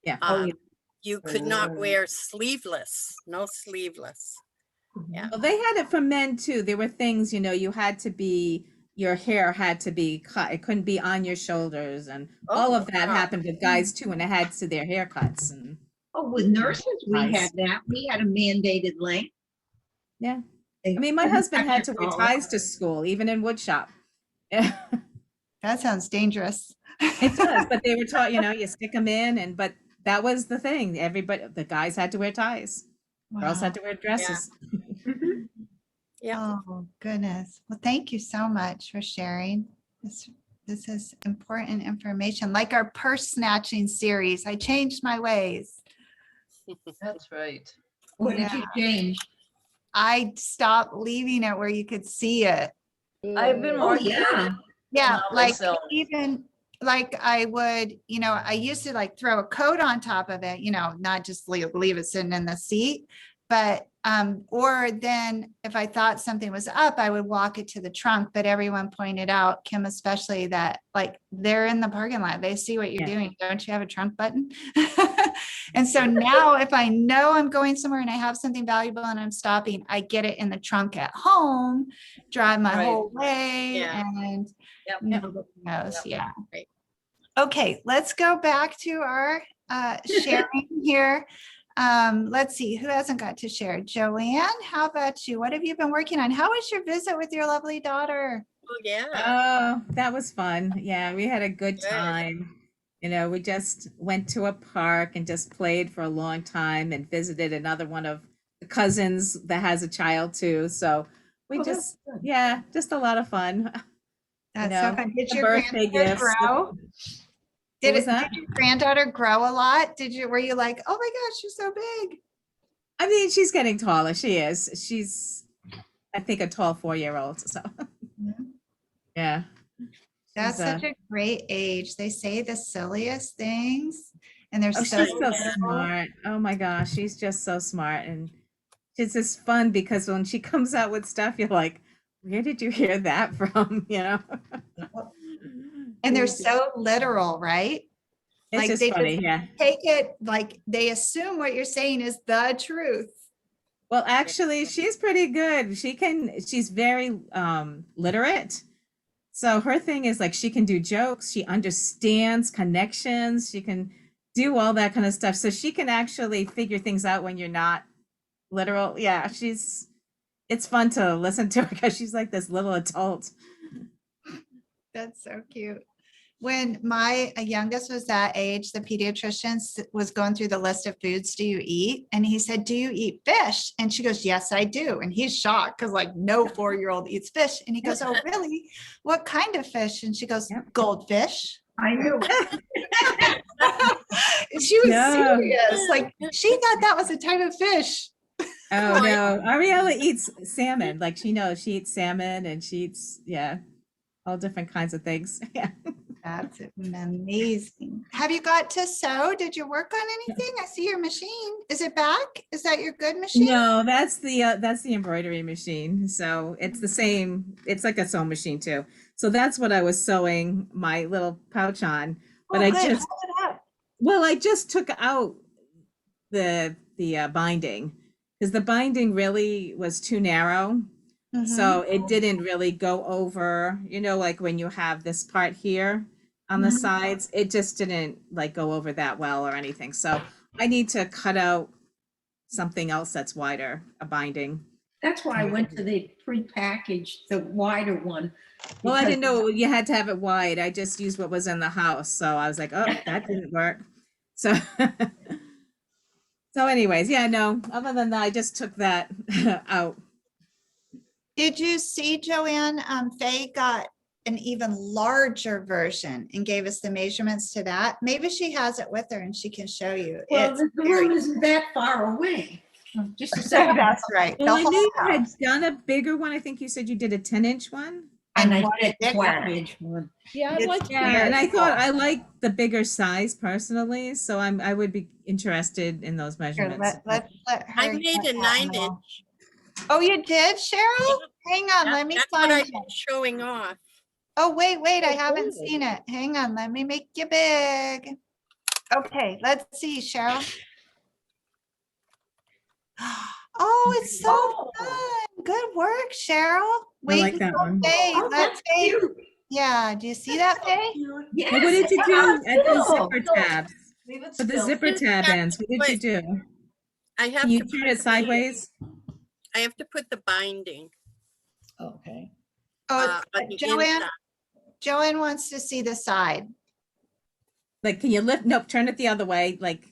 Yeah. Oh, Um, yeah. You could not wear sleeveless, no sleeveless. Yeah. Well, they had it for men too. There were things, you had to be, your hair had to be cut. It couldn't be on your shoulders, and all of that wow. happened with guys too, and it had to their haircuts. And Oh, with nurses, we Nice. had that. We had a mandated length. yeah, I mean, my husband had to wear Oh. ties to school, even in wood shop. Yeah, That sounds dangerous. it does. But they were taught, you stick them in, but that was the thing. Everybody, the guys had to wear ties. Girls had to wear dresses. Yeah. Oh, goodness. Well, thank you so much for sharing. This is important information, like our purse snatching series. I changed my ways. That's right. What did you change? I stopped leaving it where you could see it. I've been Oh, more. yeah. Yeah, Allow like myself. even like I would, I used to like throw a coat on top of it, not just leave it sitting in the seat. But or then if I thought something was up, I would walk it to the trunk. But everyone pointed out, Kim especially, that like they're in the parking lot. They see what you're Yeah. doing. Don't you have a trunk button? And so now if I know I'm going somewhere and I have something valuable and I'm stopping, I get it in the trunk at home, drive my Right. whole way, Yeah. and Yep. nobody knows. Yep. Yeah. Right. Okay, let's go back to our sharing here. Let's see, who hasn't got to share? Joanne, how about you? What have you been working on? How was your visit with your lovely daughter? Oh, yeah. Oh, that was fun. Yeah, we had a good Good. time. We just went to a park and just played for a long time and visited another one of the cousins that has a child too. So we Oh, that's just, good. yeah, just a lot of fun. That's know, so fun. Did the your birthday granddaughter gifts. grow? Did was that? did your granddaughter grow a lot? Were you like, oh my gosh, she's so big? I mean, she's getting taller. She is. She's, I think, a tall 4-year-old. So, yeah. That's She's, such a great age. They say the silliest things and they're Oh, so she's so beautiful. smart. Oh my gosh, she's just so smart. And it's just fun because when she comes out with stuff, you're like, where did you hear that from? And they're It's so literal, right? like, just they funny, just- yeah. Take it like they assume what you're saying is the truth. Well, actually, she's pretty good. She's very literate. So her thing is like she can do jokes, she understands connections, she can do all that kind of stuff. So she can actually figure things out when you're not literal. Yeah, it's fun to listen to her because she's like this little adult. That's so cute. When my youngest was that age, the pediatrician was going through the list of foods do you eat? And he said, do you eat fish? And she goes, yes, I do. And he's shocked because like no 4-year-old eats fish. And he goes, oh, really? What kind of fish? And she goes, Yep. goldfish. I knew. She was No. serious. Like she thought that was a type of fish. Oh no, Ariella eats salmon. Like she knows she eats salmon and she eats, yeah, all different kinds of things. Yeah. That's amazing. Have you got to sew? Did you work on anything? I see your machine. Is it back? Is that your good machine? No, that's the embroidery machine. So it's the same. It's like a sewing machine too. So that's what I was sewing my little pouch on. But Oh, I good. just, Hold it up. well, I just took out the binding because the binding really was too narrow. So it didn't really go over, like when you have this part here on the Mhm. sides, it just didn't like go over that well or anything. So I need to cut out something else that's wider, a binding. That's why I went to the prepackaged, the wider one. Well, I didn't because- know you had to have it wide. I just used what was in the house. So I was like, oh, that didn't work. So, so anyways, yeah, no, other than that, I just took that out. Did you see, Joanne, Faye got an even larger version and gave us the measurements to that. Maybe she has it with her and she can show you. Well, It's the very- room isn't that far away. Just a second. That's right. Well, The I whole knew you had house. done a bigger one. I think you said you did a 10-inch one. And I And did a bigger. 12-inch one. Yeah, I'd It's like to. Yeah, and I Very thought cool. I like the bigger size personally, so I would be interested in those Here, measurements. let her. I made get a that 9-inch. now. Oh, you did, Cheryl? Hang on, let me That's what find I've it. been showing off. Oh, wait, I Oh, haven't good. seen it. Hang on, let me make you big. Okay, let's see, Cheryl. Oh, it's so Oh. fun. Good work, Cheryl. I like Wait, that one. Faye, Oh, let that's Faye- cute. Yeah, do you see that, Faye? Yes. Well, what did you do at the still. zipper tabs? Leave it For the still. zipper tab ends, what did you do? I have Can you to turn put it sideways? I have to put the binding Okay. Oh, on the Joanne, inside. Joanne wants to see the side. Like, can you lift? Nope, turn it the other way, like,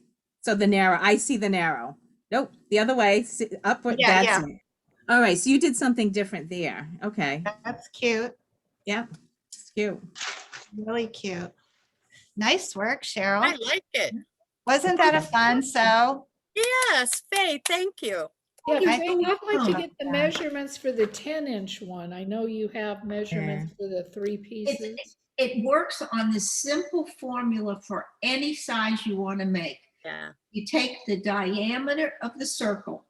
so the narrow, I see the narrow. Nope, the other way, upward, Yeah, that's yeah. it. All right, so you did something different there. Okay, That's cute, yep, it's cute. really cute. Nice work, Cheryl. I like it. Wasn't that a fun sew? Yes, Faye, thank you. Yeah, I Faye, think I'd like to so. get the measurements for the 10-inch one. I know you have measurements for the 3 pieces. It works on this simple formula for any size you want to make. Yeah. You take the diameter of the circle.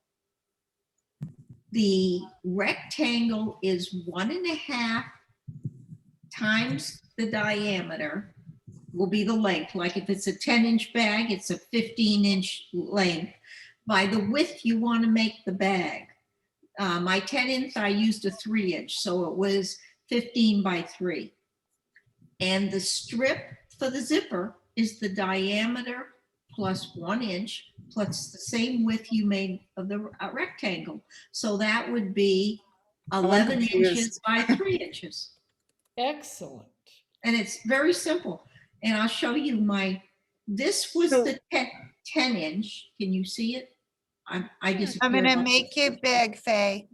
The rectangle is 1.5 times the diameter will be the length. Like if it's a 10-inch bag, it's a 15-inch length. By the width you want to make the bag. My 10-inch, I used a 3-inch, so it was 15 by 3. And the strip for the zipper is the diameter plus 1 inch plus the same width you made of the rectangle. So that would be 11 confused. inches by 3 inches. Excellent. And it's very simple. And I'll show you this was So- the 10 inch. Can you see it? I just. I'm gonna make you big, Faye.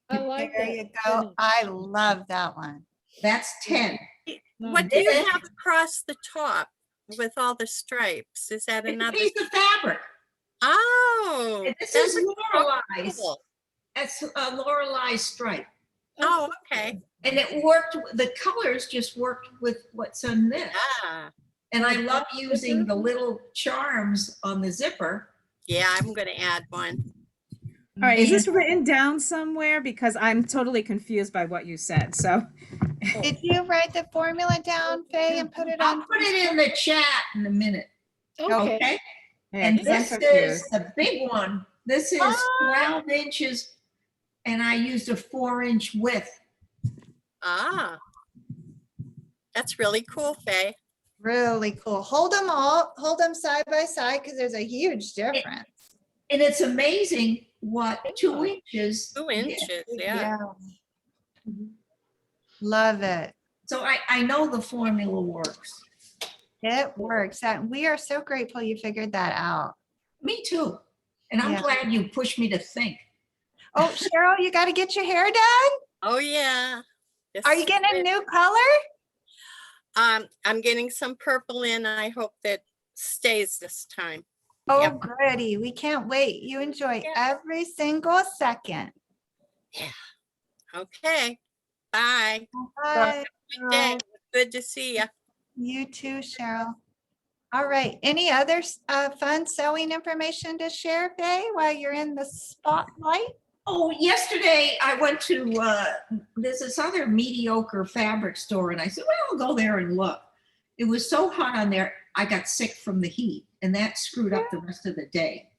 I like There that. you go. I love that one. That's 10. What do you have across the top with all the stripes? Is that It's a another? piece of fabric. Oh, And this that's is Lorelai's. cool. That's a Lorelei stripe. Oh, okay. And it worked, the colors just worked with what's in this. Yeah. And I love using the little charms on the zipper. Yeah, I'm gonna add one. All right, is this written down somewhere? Because I'm totally confused by what you said, so. Did you write the formula down, Faye, and put it I'll on? put it in the chat in a minute, Okay. okay? Yeah, And 'cause I'm this is confused. the big one. This is 12 inches and I used a 4-inch width. Ah. That's really cool, Faye. Really cool. Hold them side by side because there's a huge difference. And it's amazing what 2 inches. 2 inches, yeah. Love it. So I know the formula works. It works. And we are so grateful you figured that out. Me too. And I'm Yeah. glad you pushed me to think. Oh, Cheryl, you got to get your hair done? Oh, yeah. This Are you is getting a it. new color? I'm getting some purple in. I hope that stays this time. Oh, Yep. goody. We can't wait. You enjoy Yeah. every single second. Okay. Bye. Bye. Good day. Good to see you. You too, Cheryl. All right. Any other fun sewing information to share, Faye, while you're in the spotlight? Oh, yesterday I went to, there's this other mediocre fabric store and I said, well, I'll go there and look. It was so hot on there, I got sick from the heat and that screwed up the rest of the day.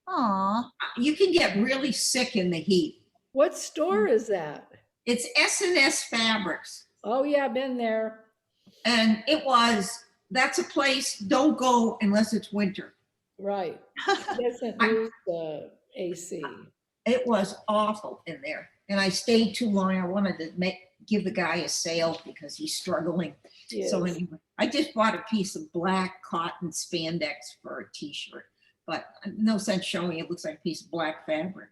Aw. You can get really sick in the heat. What store is that? It's S&S Fabrics. Oh, yeah, been there. And that's a place, don't go unless it's winter. Right. Doesn't use the AC. It was awful in there. And I stayed too long. I wanted to give the guy a sale because he's struggling. So Yes. anyway, I just bought a piece of black cotton spandex for a t-shirt, but no sense showing it looks like a piece of black fabric.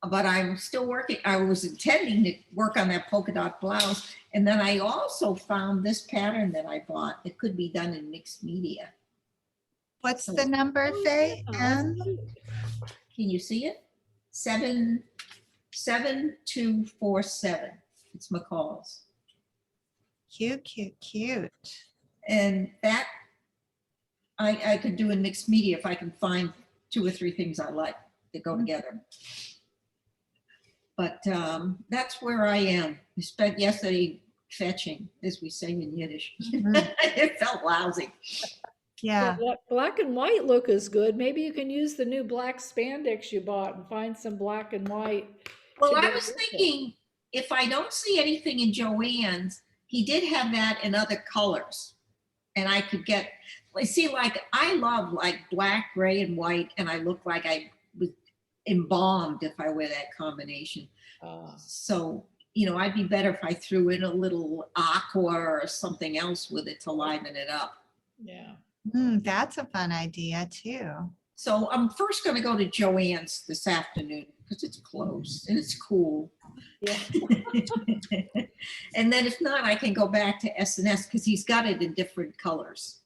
But I'm still working. I was intending to work on that polka dot blouse. And then I also found this pattern that I bought. It could be done in mixed media. What's the number, Faye? And Can you see it? 7247. It's McCall's. cute, cute, cute. And that I could do in mixed media if I can find 2 or 3 things I like that go together. But that's where I am. I spent yesterday fetching, as we say in Yiddish. It felt lousy. Yeah. Black and white look is good. Maybe you can use the new black spandex you bought and find some black and white. Well, to I go was with it. thinking, if I don't see anything in Joann's, he did have that in other colors. And I could get, see, like, I love like black, gray, and white, and I look like I was embalmed if I wear that combination. So, I'd be better if I threw in a little aqua or something else with it to liven it up. Yeah. That's a fun idea too. So I'm first going to go to Joann's this afternoon because it's close and it's cool. Yeah. And then if not, I can go back to S&S because he's got it in different colors.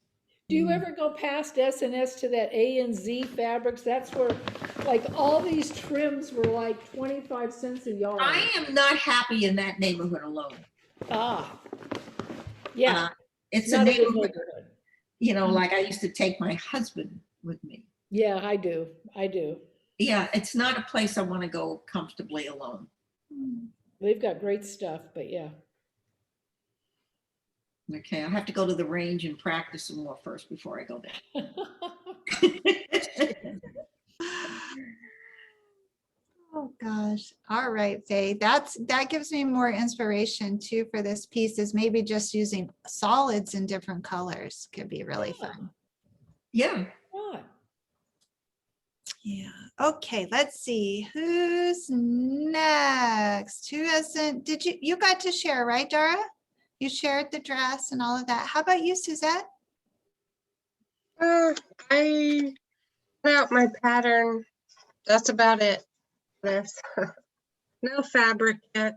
Do you ever go past S&S to that A and Z fabrics? That's where, like, all these trims were like 25 cents a yard. I am not happy in that neighborhood alone. Yeah. It's a not a good neighborhood, neighborhood. like I used to take my husband with me. Yeah, I do. Yeah, it's not a place I want to go comfortably alone. They've got great stuff, but yeah. Okay, I'll have to go to the range and practice some more first before I go there. Oh gosh. All right, Faye. That gives me more inspiration too for this piece, is maybe just using solids in different colors could be really fun. Yeah. What? Yeah. Okay, let's see. Who's next? Who hasn't, you got to share, right, Dara? You shared the dress and all of that. How about you, Suzette? I put out my pattern. That's about it. There's no fabric yet.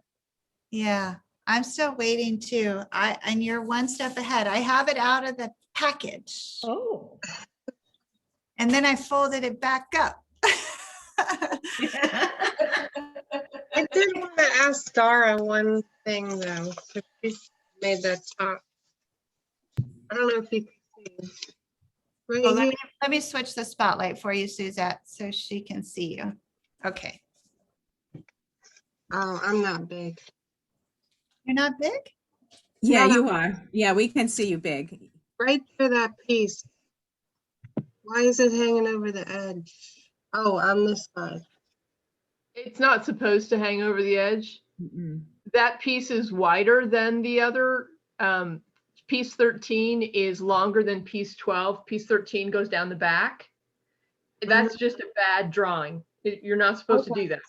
Yeah, I'm still waiting too. And you're one step ahead. I have it out of the package. Oh. And then I folded it back up. I did want to ask Dara one thing though. 'Cause she made that top. I don't know if you can see. Right Well, here. let me switch the spotlight for you, Suzette, so she can see you. Okay. Oh, I'm not big. You're not big? Yeah, No. you are. Yeah, we can see you big. Right to that piece. Why is it hanging over the edge? Oh, on this side. It's not supposed to hang over the edge. Mm-mm. That piece is wider than the other. Piece 13 is longer than piece 12. Piece 13 goes down the back. That's just a bad drawing. You're not supposed to do that.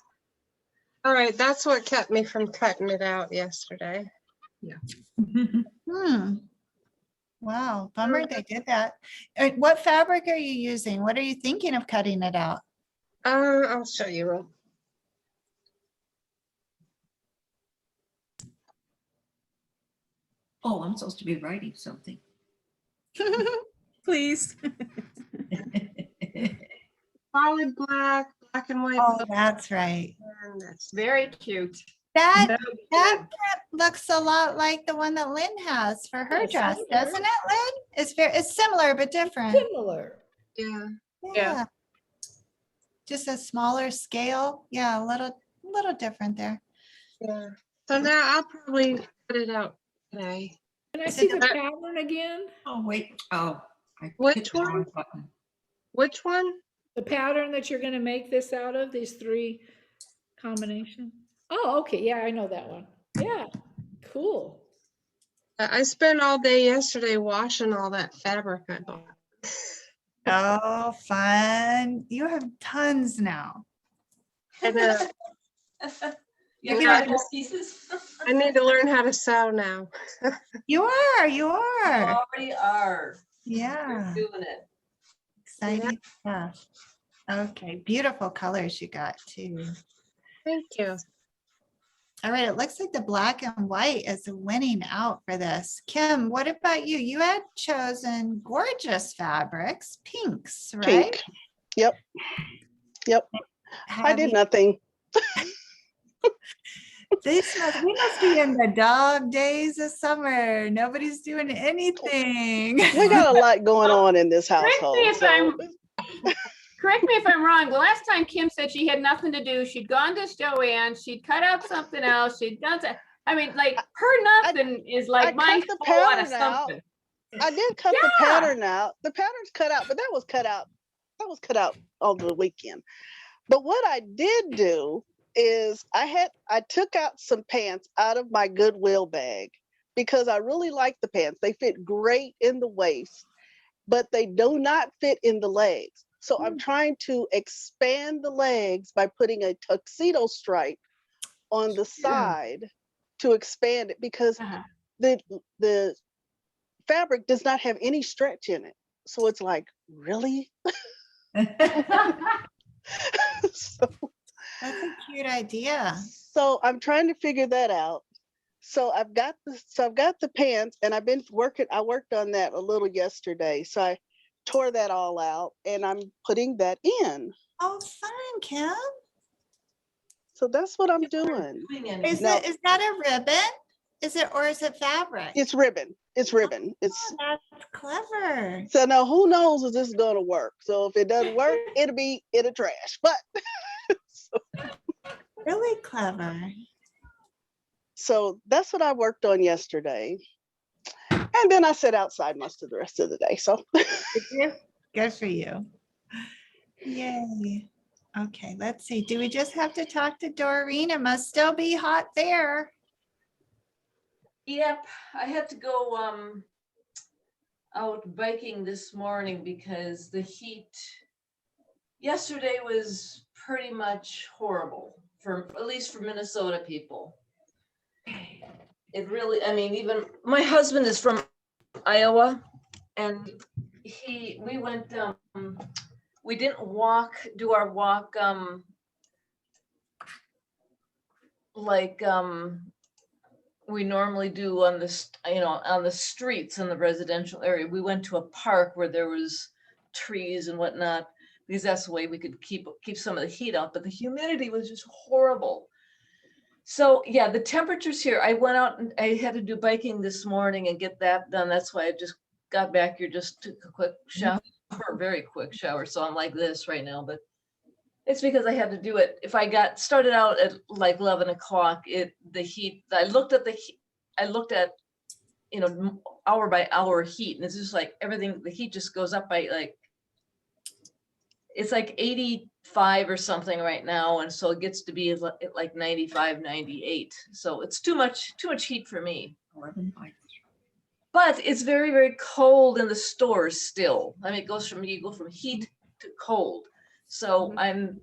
All right, that's what kept me from cutting it out yesterday. Wow, bummer they did that. What fabric are you using? What are you thinking of cutting it out? I'll show you. Oh, I'm supposed to be writing something. Please. Solid black, black and white. Oh, that's right. and this. Very cute. That Very that cute. print looks a lot like the one that Lynn has for her Yeah, dress, similar. doesn't it, Lynn? It's similar but different. Similar. Yeah. Yeah. Just a smaller scale. Yeah, a little different there. Yeah. So now I'll probably cut it out today. Can I see the that- pattern again? Oh, wait. Oh. I Which hit the wrong one? button. Which one? The pattern that you're gonna make this out of, these three combinations? Oh, okay, yeah, I know that one. Yeah, cool. I spent all day yesterday washing all that fabric I bought. Oh, fun. You have tons now. And, You Yeah. got those pieces? I need to learn how to sew now. You are. You already are. Yeah. You're doing it. Exciting stuff. Okay, beautiful colors you got too. Thank you. All right, it looks like the black and white is winning out for this. Kim, what about you? You had chosen gorgeous fabrics, pinks, right? Pink. Yep. Yep. I did nothing. We must be in the dog days of summer. Nobody's doing anything. We got a lot going on in this Correct household. me if so- Correct me if I'm wrong. The last time Kim said she had nothing to do, she'd gone to Joanne, she'd cut out something else, she'd done, I mean, like, her nothing is I like my cut the whole lot of pattern out. something. I did cut the pattern out. The pattern's cut out, but that was cut out. That was cut out over the weekend. But what I did do is I took out some pants out of my Goodwill bag because I really like the pants. They fit great in the waist, but they do not fit in the legs. So I'm trying to expand the legs by putting a tuxedo stripe on the side to expand it because the fabric does not have any stretch in it. So it's like, really? So, That's a cute idea. so I'm trying to figure that out. So I've got the pants and I worked on that a little yesterday. So I tore that all out and I'm putting that in. Oh, fun, Kim. So that's what I'm doing. Is No. is that a ribbon? Is it fabric? It's ribbon. It's ribbon. It's Oh, that's clever. so now who knows if this is gonna work. So if it doesn't work, it'll be in the trash. But Really clever. so that's what I worked on yesterday. And then I sat outside most of the rest of the day. So Good for you. Yay. Okay, let's see. Do we just have to talk to Doreen? It must still be hot there. Yep, I had to go out biking this morning because the heat yesterday was pretty much horrible at least for Minnesota people. It really, I mean, even my husband is from Iowa and we went, we didn't do our walk like we normally do on this, on the streets in the residential area. We went to a park where there was trees and whatnot, because that's the way we could keep some of the heat out, but the humidity was just horrible. So yeah, the temperatures here, I went out and I had to do biking this morning and get that done. That's why I just got back here, just took a quick shower, a very quick shower. So I'm like this right now, but it's because I had to do it. If I started out at like 11 o'clock, the heat, I looked at, hour by hour heat, and it's just like everything, the heat just goes up by like, it's like 85 or something right now. And so it gets to be like 95, 98. So it's too much heat for me. But it's very, very cold in the stores still. I mean, you go from heat to cold. So I'm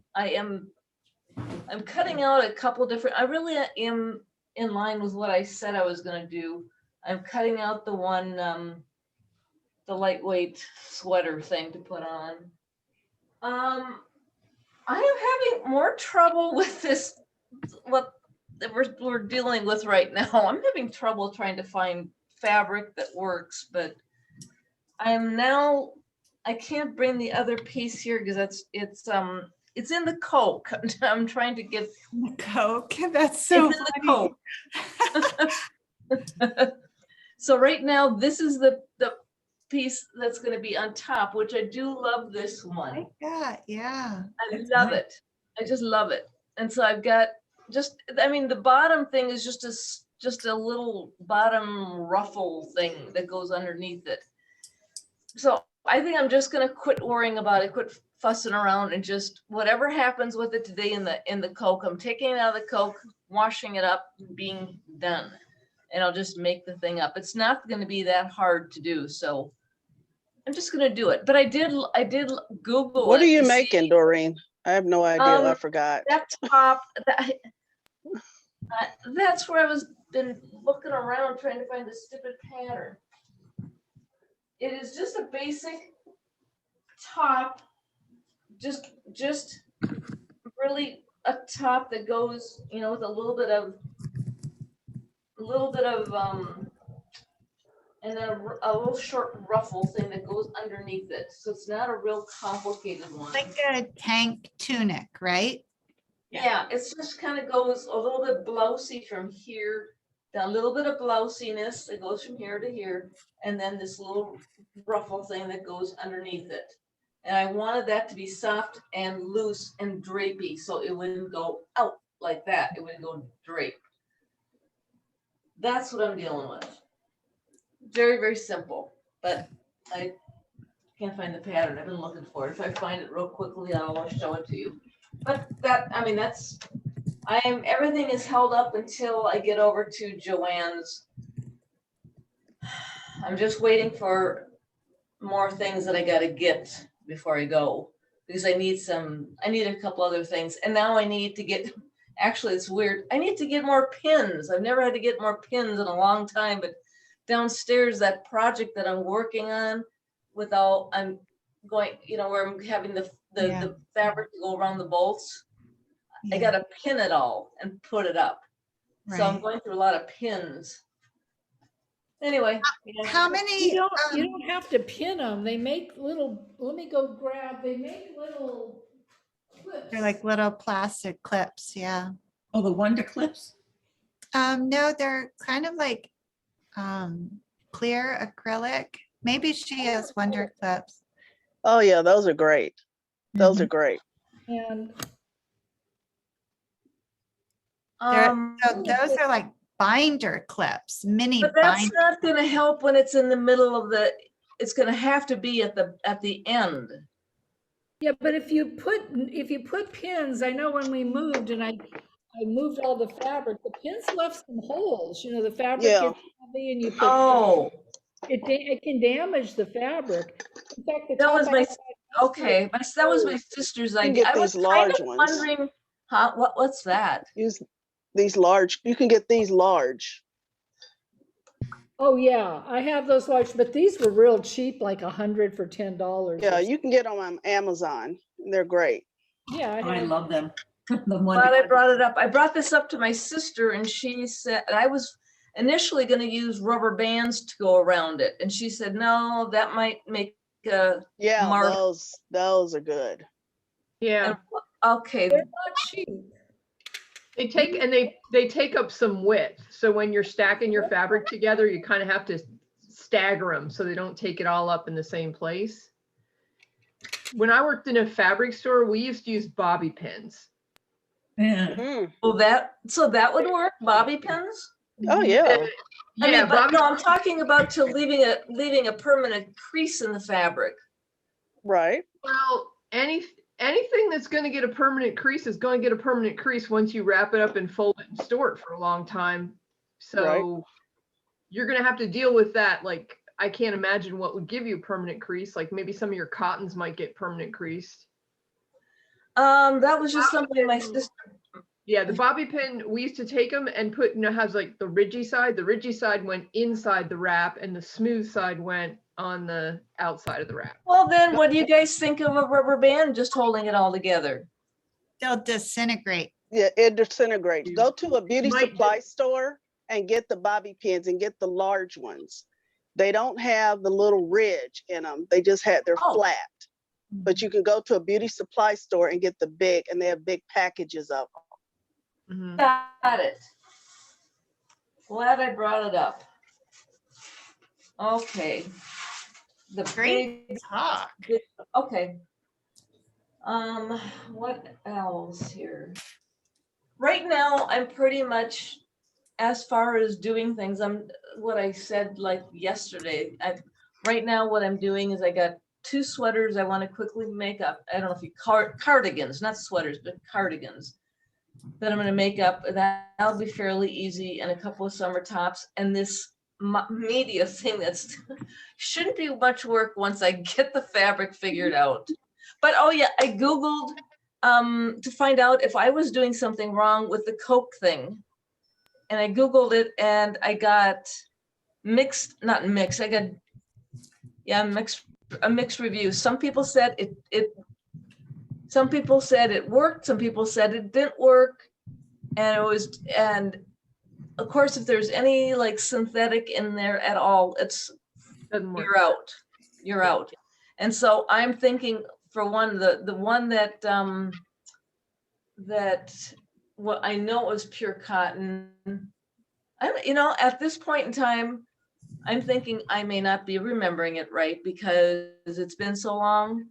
cutting out a couple different, I really am in line with what I said I was gonna do. I'm cutting out the one, the lightweight sweater thing to put on. I am having more trouble with this, what we're dealing with right now. I'm having trouble trying to find fabric that works, but I can't bring the other piece here because it's in the Coke. I'm trying to get The Coke. That's so it's in funny. the Coke. So right now, this is the piece that's going to be on top, which I do love this one. Yeah. I love it. I just love it. And so I've got the bottom thing is just a little bottom ruffle thing that goes underneath it. So I think I'm just gonna quit worrying about it, quit fussing around, and just whatever happens with it today in the Coke, I'm taking it out of the Coke, washing it up, being done. And I'll just make the thing up. It's not gonna be that hard to do, so I'm just gonna do it. But I did Google. what are you to see- making, Doreen? I have no idea. I forgot. That top, that's where I was been looking around trying to find the stupid pattern. It is just a basic top, just really a top that goes, with a little bit of, and then a little short ruffle thing that goes underneath it. So it's not a real complicated one. Like a tank tunic, right? Yeah, it's just kind of goes a little bit blousey from here, a little bit of blousiness that goes from here to here, and then this little ruffle thing that goes underneath it. And I wanted that to be soft and loose and drapey, so it wouldn't go out like that. It would go drape. That's what I'm dealing with. Very, very simple. but I can't find the pattern. I've been looking for it. If I find it real quickly, I'll show it to you. But that, I mean, everything is held up until I get over to Joanne's. I'm just waiting for more things that I gotta get before I go, because I need a couple other things. And now I need to get, actually, it's weird. I need to get more pins. I've never had to get more pins in a long time, but downstairs, that project that I'm working on I'm going, where I'm having the fabric to go around the bolts. I Yeah, gotta pin it all and put it up. So I'm right. going through a lot of pins. Anyway. How many, You don't have to pin them. They make little, let me go grab, they make little clips. they're like little plastic clips, yeah. Oh, the Wonder Clips? No, they're kind of like clear acrylic. Maybe she has Wonder Clips. Oh yeah, those are great. Those are great. And So those are like binder clips, mini But that's binder. not gonna help when it's in the middle of it's gonna have to be at the end. yeah, but if you put pins, I know when we moved and I moved all the fabric, the pins left some holes, the fabric Yeah. gets heavy and you put, Oh, it can damage the fabric. In fact, the that was top my, I had okay, that was my sister's can idea. get I was these kind large of ones. wondering, what's that? Use these large. You can get these large. Oh, yeah, I have those large, but these were real cheap, like 100 for $10. Yeah, you can get them on Amazon. They're great. Yeah, I have- love them. The Glad Wonder I brought it up. I brought this up to my sister and she said, I was initially gonna use rubber bands to go around it. And she said, no, that might make a Yeah, mark. those are good. Yeah, Okay, They're not cheap. they take up some width. So when you're stacking your fabric together, you kind of have to stagger them so they don't take it all up in the same place. When I worked in a fabric store, we used to use bobby pins. Yeah. Mm. so that would work, bobby pins? Oh yeah. I Yeah, mean, but bobby, no, I'm talking about leaving a permanent crease in the fabric. Right. well, anything that's going to get a permanent crease is going to get a permanent crease once you wrap it up and fold it and store it for a long time. So Right. you're going to have to deal with that. Like, I can't imagine what would give you a permanent crease. Like maybe some of your cottons might get permanent creased. That was just something my sister. Yeah, the bobby pin, we used to take them and put, has like the ridgy side. The ridgy side went inside the wrap and the smooth side went on the outside of the wrap. Well, then what do you guys think of a rubber band just holding it all together? They'll disintegrate. Yeah, it disintegrates. Go to a beauty might supply store and get the bobby pins and get the large ones. They don't have the little ridge in them. They're Oh. flat. But you can go to a beauty supply store and get the big, and they have big packages of them. Mhm. Got it. Glad I brought it up. Okay. The Great big, talk. okay. What else here? Right now, I'm pretty much, as far as doing things, what I said like yesterday. Right now, what I'm doing is I got 2 sweaters I want to quickly make up. I don't know if you cardigans, not sweaters, but cardigans that I'm going to make up. That'll be fairly easy, and a couple of summer tops, and this media thing that's shouldn't be much work once I get the fabric figured out. But oh yeah, I Googled to find out if I was doing something wrong with the Coke thing. And I Googled it and I got a mixed review. Some people said some people said it worked, some people said it didn't work. And of course, if there's any like synthetic in there at all, Doesn't work. you're out. And so I'm thinking, for one, the one that what I know it was pure cotton. At this point in time, I'm thinking I may not be remembering it right because it's been so long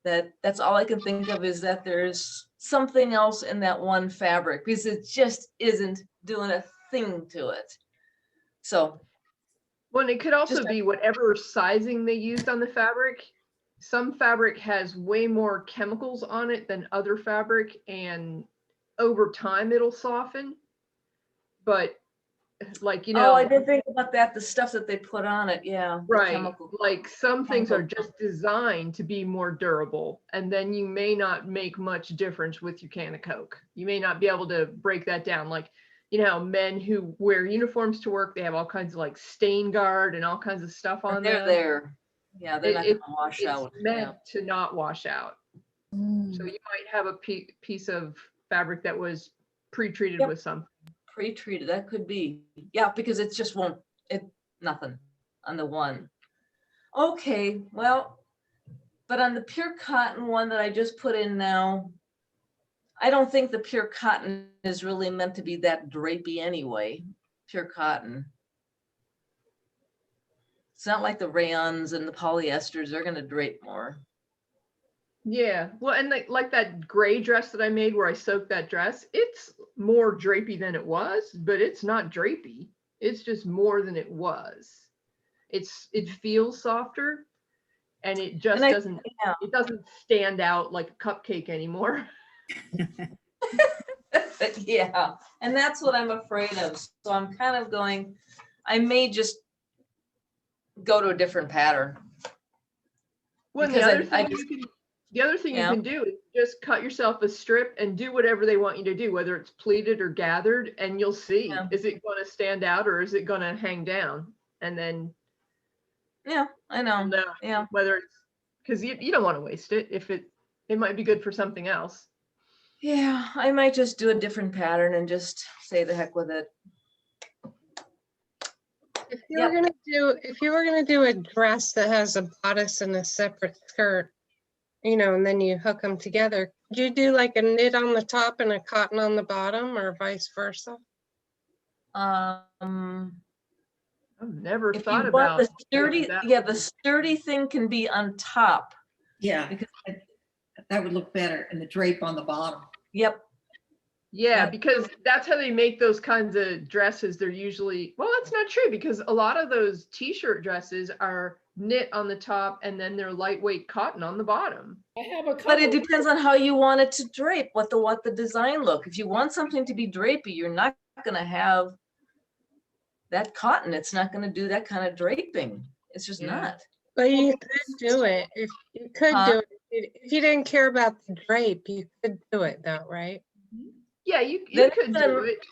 that's all I can think of, is that there's something else in that one fabric, because it just isn't doing a thing to it. So Well, and it could also Just- be whatever sizing they used on the fabric. Some fabric has way more chemicals on it than other fabric, and over time it'll soften. But like, you Oh, I know, didn't think about that, the stuff that they put on it, yeah. the right, chemical. like some things are chemical. just designed to be more durable, and then you may not make much difference with your can of Coke. You may not be able to break that down. Like, you know, men who wear uniforms to work, they have all kinds of like stain guard and all kinds of stuff on They're them. there. Yeah, they're not It- gonna wash It's out. meant to not wash out. So you might have a piece of fabric that was pre-treated Yep. with some. Pre-treated, that could be. Yeah, because it just won't, nothing on the one. Okay, well, but on the pure cotton one that I just put in now, I don't think the pure cotton is really meant to be that drapey anyway, pure cotton. It's not like the rayons and the polyesters, they're gonna drape more. Yeah, well, and like that gray dress that I made where I soaked that dress, it's more drapey than it was, but it's not drapey. It's just more than it was. It feels softer, and it just And doesn't yeah. it doesn't stand out like a cupcake anymore. Yeah, and that's what I'm afraid of. So I'm kind of going, I may just go to a different pattern. Well, and Because the other thing you Yeah. can do is just cut yourself a strip and do whatever they want you to do, whether it's pleated or gathered, and you'll see, Yeah. is it going to stand out or is it going to hang down? And then Yeah, I you'll know. know Yeah. whether it's, because you don't want to waste it if it might be good for something else. Yeah, I might just do a different pattern and just say the heck with it. If you were gonna do a dress that has a bodice and a separate skirt, you know, and then you hook them together, could you do like a knit on the top and a cotton on the bottom, or vice versa? I've never If thought you want about the doing sturdy, that. yeah, the sturdy thing can be on top. Yeah, Because, that would look better, and the drape on the bottom. yep, Yeah, Yeah. because that's how they make those kinds of dresses. They're usually, well, that's not true, because a lot of those t-shirt dresses are knit on the top and then they're lightweight cotton on the bottom. I have a couple. but it depends on how you want it to drape, what the design look. If you want something to be drapey, you're not gonna have that cotton. It's not gonna do that kind of draping. It's just Yeah. not. But you could do it, if you could Huh? do it, if you didn't care about the drape, you could do it though, right? Yeah, you Then could it's do an- it.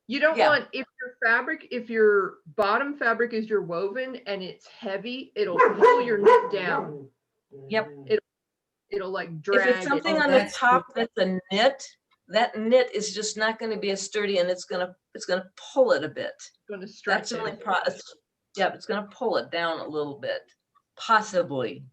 You don't Yeah. want, if your bottom fabric is your woven and it's heavy, it'll pull your knit down. Yep. It'll like If drag it's it. something Oh, on the that's top that's a knit, that knit is just not gonna be as sturdy, and it's gonna pull it a bit. Gonna That's stretch the only it. yeah, it's gonna pull it down a little bit, possibly.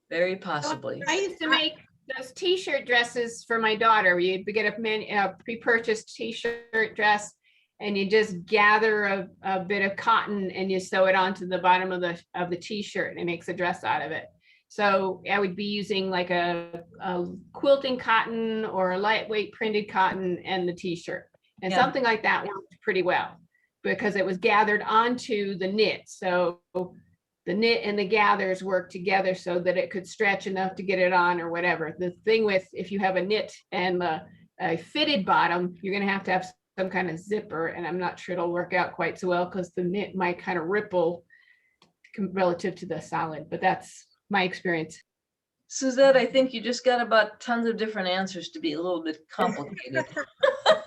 Very possibly. I used to make those t-shirt dresses for my daughter. where you get a pre-purchased t-shirt dress and you just gather a bit of cotton and you sew it onto the bottom of the t-shirt and it makes a dress out of it. So I would be using like a quilting cotton or a lightweight printed cotton and the t-shirt. And Yeah. something like that worked pretty well because it was gathered onto the knit. So the knit and the gathers work together so that it could stretch enough to get it on or whatever. The thing with, if you have a knit and a fitted bottom, you're gonna have to have some kind of zipper, and I'm not sure it'll work out quite so well because the knit might kind of ripple relative to the solid, but that's my experience. Suzette, I think you just got about tons of different answers to be a little bit complicated.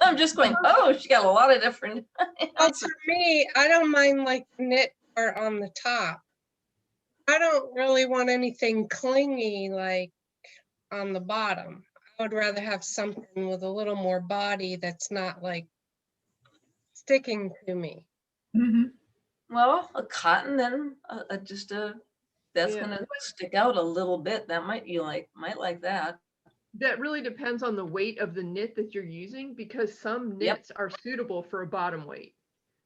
I'm just going, oh, she got a lot of different Well, answers. for me, I don't mind like knit part on the top. I don't really want anything clingy like on the bottom. I would rather have something with a little more body that's not like sticking to me. Well, a cotton, then that's Yeah. gonna stick out a little bit. That might like that. That really depends on the weight of the knit that you're using, because some Yep. knits are suitable for a bottom weight.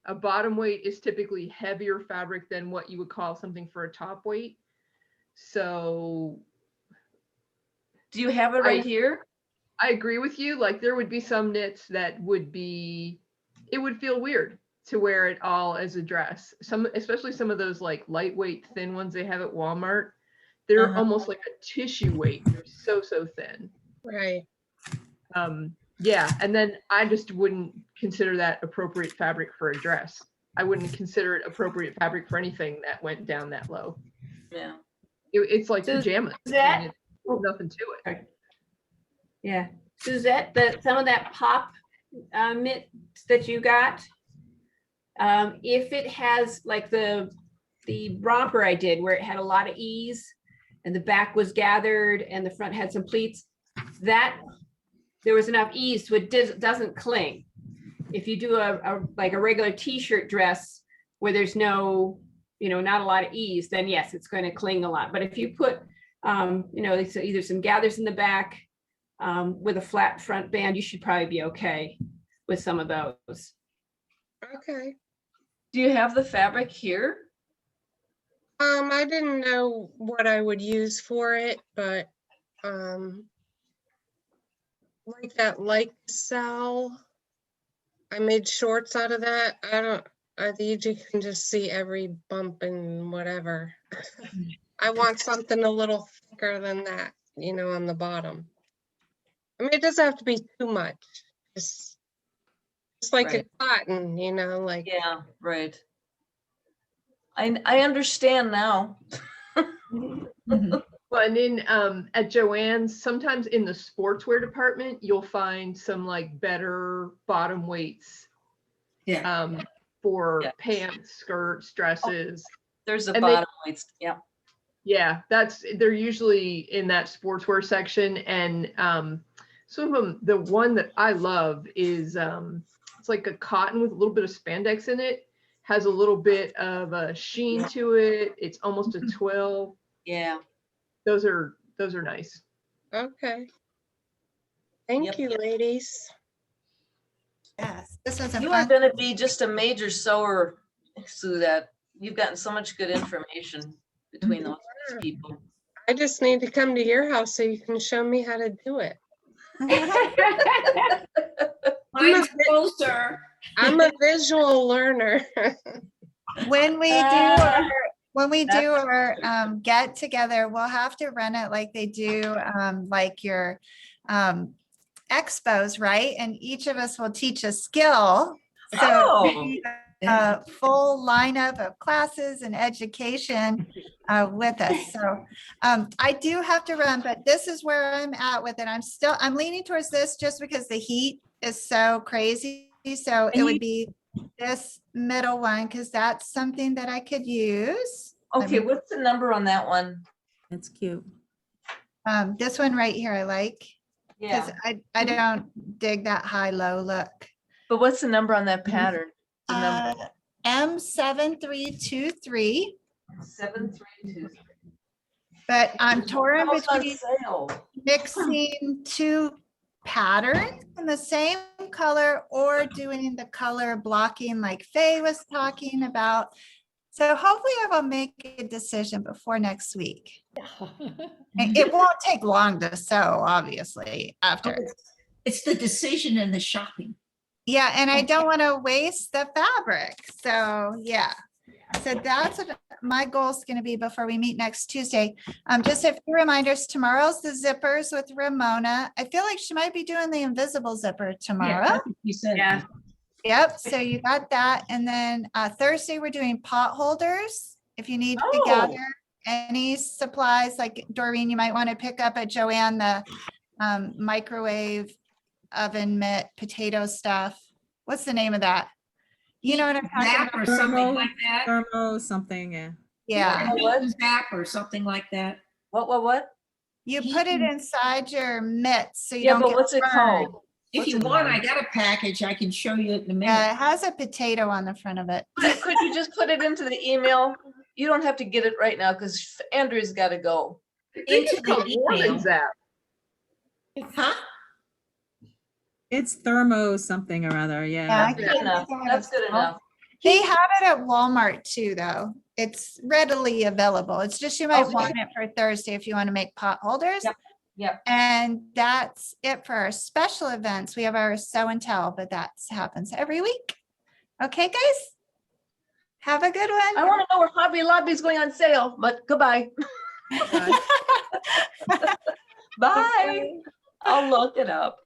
A bottom weight is typically heavier fabric than what you would call something for a top weight. So Do you have it right here? I agree with you. Like there would be some knits that would be, it would feel weird to wear it all as a dress. Some, especially some of those like lightweight thin ones they have at Walmart. They're Uh-huh. almost like a tissue weight. They're so thin. Right. Yeah, and then I just wouldn't consider that appropriate fabric for a dress. I wouldn't consider it appropriate fabric for anything that went down that low. Yeah. It's like Does pajamas. I that- mean, there's nothing to it. Yeah. Suzette, some of that pop mitt that you got, if it has like the romper I did where it had a lot of ease and the back was gathered and the front had some pleats, that there was enough ease so it doesn't cling. If you do a like a regular t-shirt dress where there's no, not a lot of ease, then yes, it's going to cling a lot. But if you put, so either some gathers in the back with a flat front band, you should probably be okay with some of those. Okay. Do you have the fabric here? I didn't know what I would use for it, but like that light cell, I made shorts out of that. I think you can just see every bump and whatever. I want something a little thicker than that, on the bottom. I mean, it doesn't have to be too much. It's like Right. a cotton, like. Yeah, right. I understand now. Mhm. Well, and then at Joann's, sometimes in the sportswear department, you'll find some like better bottom weights Yeah. for Yeah. pants, skirts, dresses. There's a And they- bottom weights. Yeah. Yeah, they're usually in that sportswear section. And some of them, the one that I love is it's like a cotton with a little bit of spandex in it, has a little bit of a sheen to it. It's almost a twill. Yeah. Those are nice. Okay. Thank Yep, you, yep. ladies. Yes, this was a You are fun. going to be just a major sewer, Sue, that you've gotten so much good information between those people. I just need to come to your house so you can show me how to do it. Mine's closer. I'm a visual learner. When we do Ah, our get together, we'll have to run it like they do like your expos, right? And each of us will teach a skill. So Oh. a full lineup of classes and education with us. So I do have to run, but this is where I'm at with it. I'm leaning towards this just because the heat is so crazy. So it would be this middle one because that's something that I could use. Okay, what's the number on that one? That's cute. This one right here I like because Yeah, I don't dig that high-low look. but what's the number on that pattern? The number M7323, 732. but I'm torn Almost on between sale. mixing two patterns in the same color or doing the color blocking like Faye was talking about. So hopefully I will make a decision before next week. And it won't take long to sew, obviously, after. It's the decision and the shopping. Yeah, and I don't want to waste the fabric. So, yeah. So that's what my goal is going to be before we meet next Tuesday. Just a few reminders. Tomorrow's the zippers with Ramona. I feel like she might be doing the invisible zipper tomorrow. You said. Yeah. Yep. So you got that. And then Thursday, we're doing pot holders. If you need to Oh. gather any supplies, like Doreen, you might want to pick up at Joanne, the microwave oven mitt potato stuff. What's the name of that? You know what I'm talking Zap about? or something Thermo- like that. Thermo something, yeah. Yeah. What? Zap or something like that. What? You put it inside your mitts so you Yeah, don't but get what's it burned. called? If What's you it want, called? I got a package. I can show you in a minute. Yeah, it has a potato on the front of it. Could you just put it into the email? You don't have to get it right now because Andrew's got to go. I think Into it's called the Warm email. and Zap. Huh? It's thermo something or other, Yeah, I yeah. That's can't good enough. think of what That's it's good called. enough. They have it at Walmart too, though. It's readily available. It's just you might Okay. want it for Thursday if you want to make pot holders. Yep, yep. And that's it for our special events. We have our show and tell, but that happens every week. Okay, guys? Have a good I one. want to know where Hobby Lobby is going on sale, but goodbye. Bye. I'll look it up.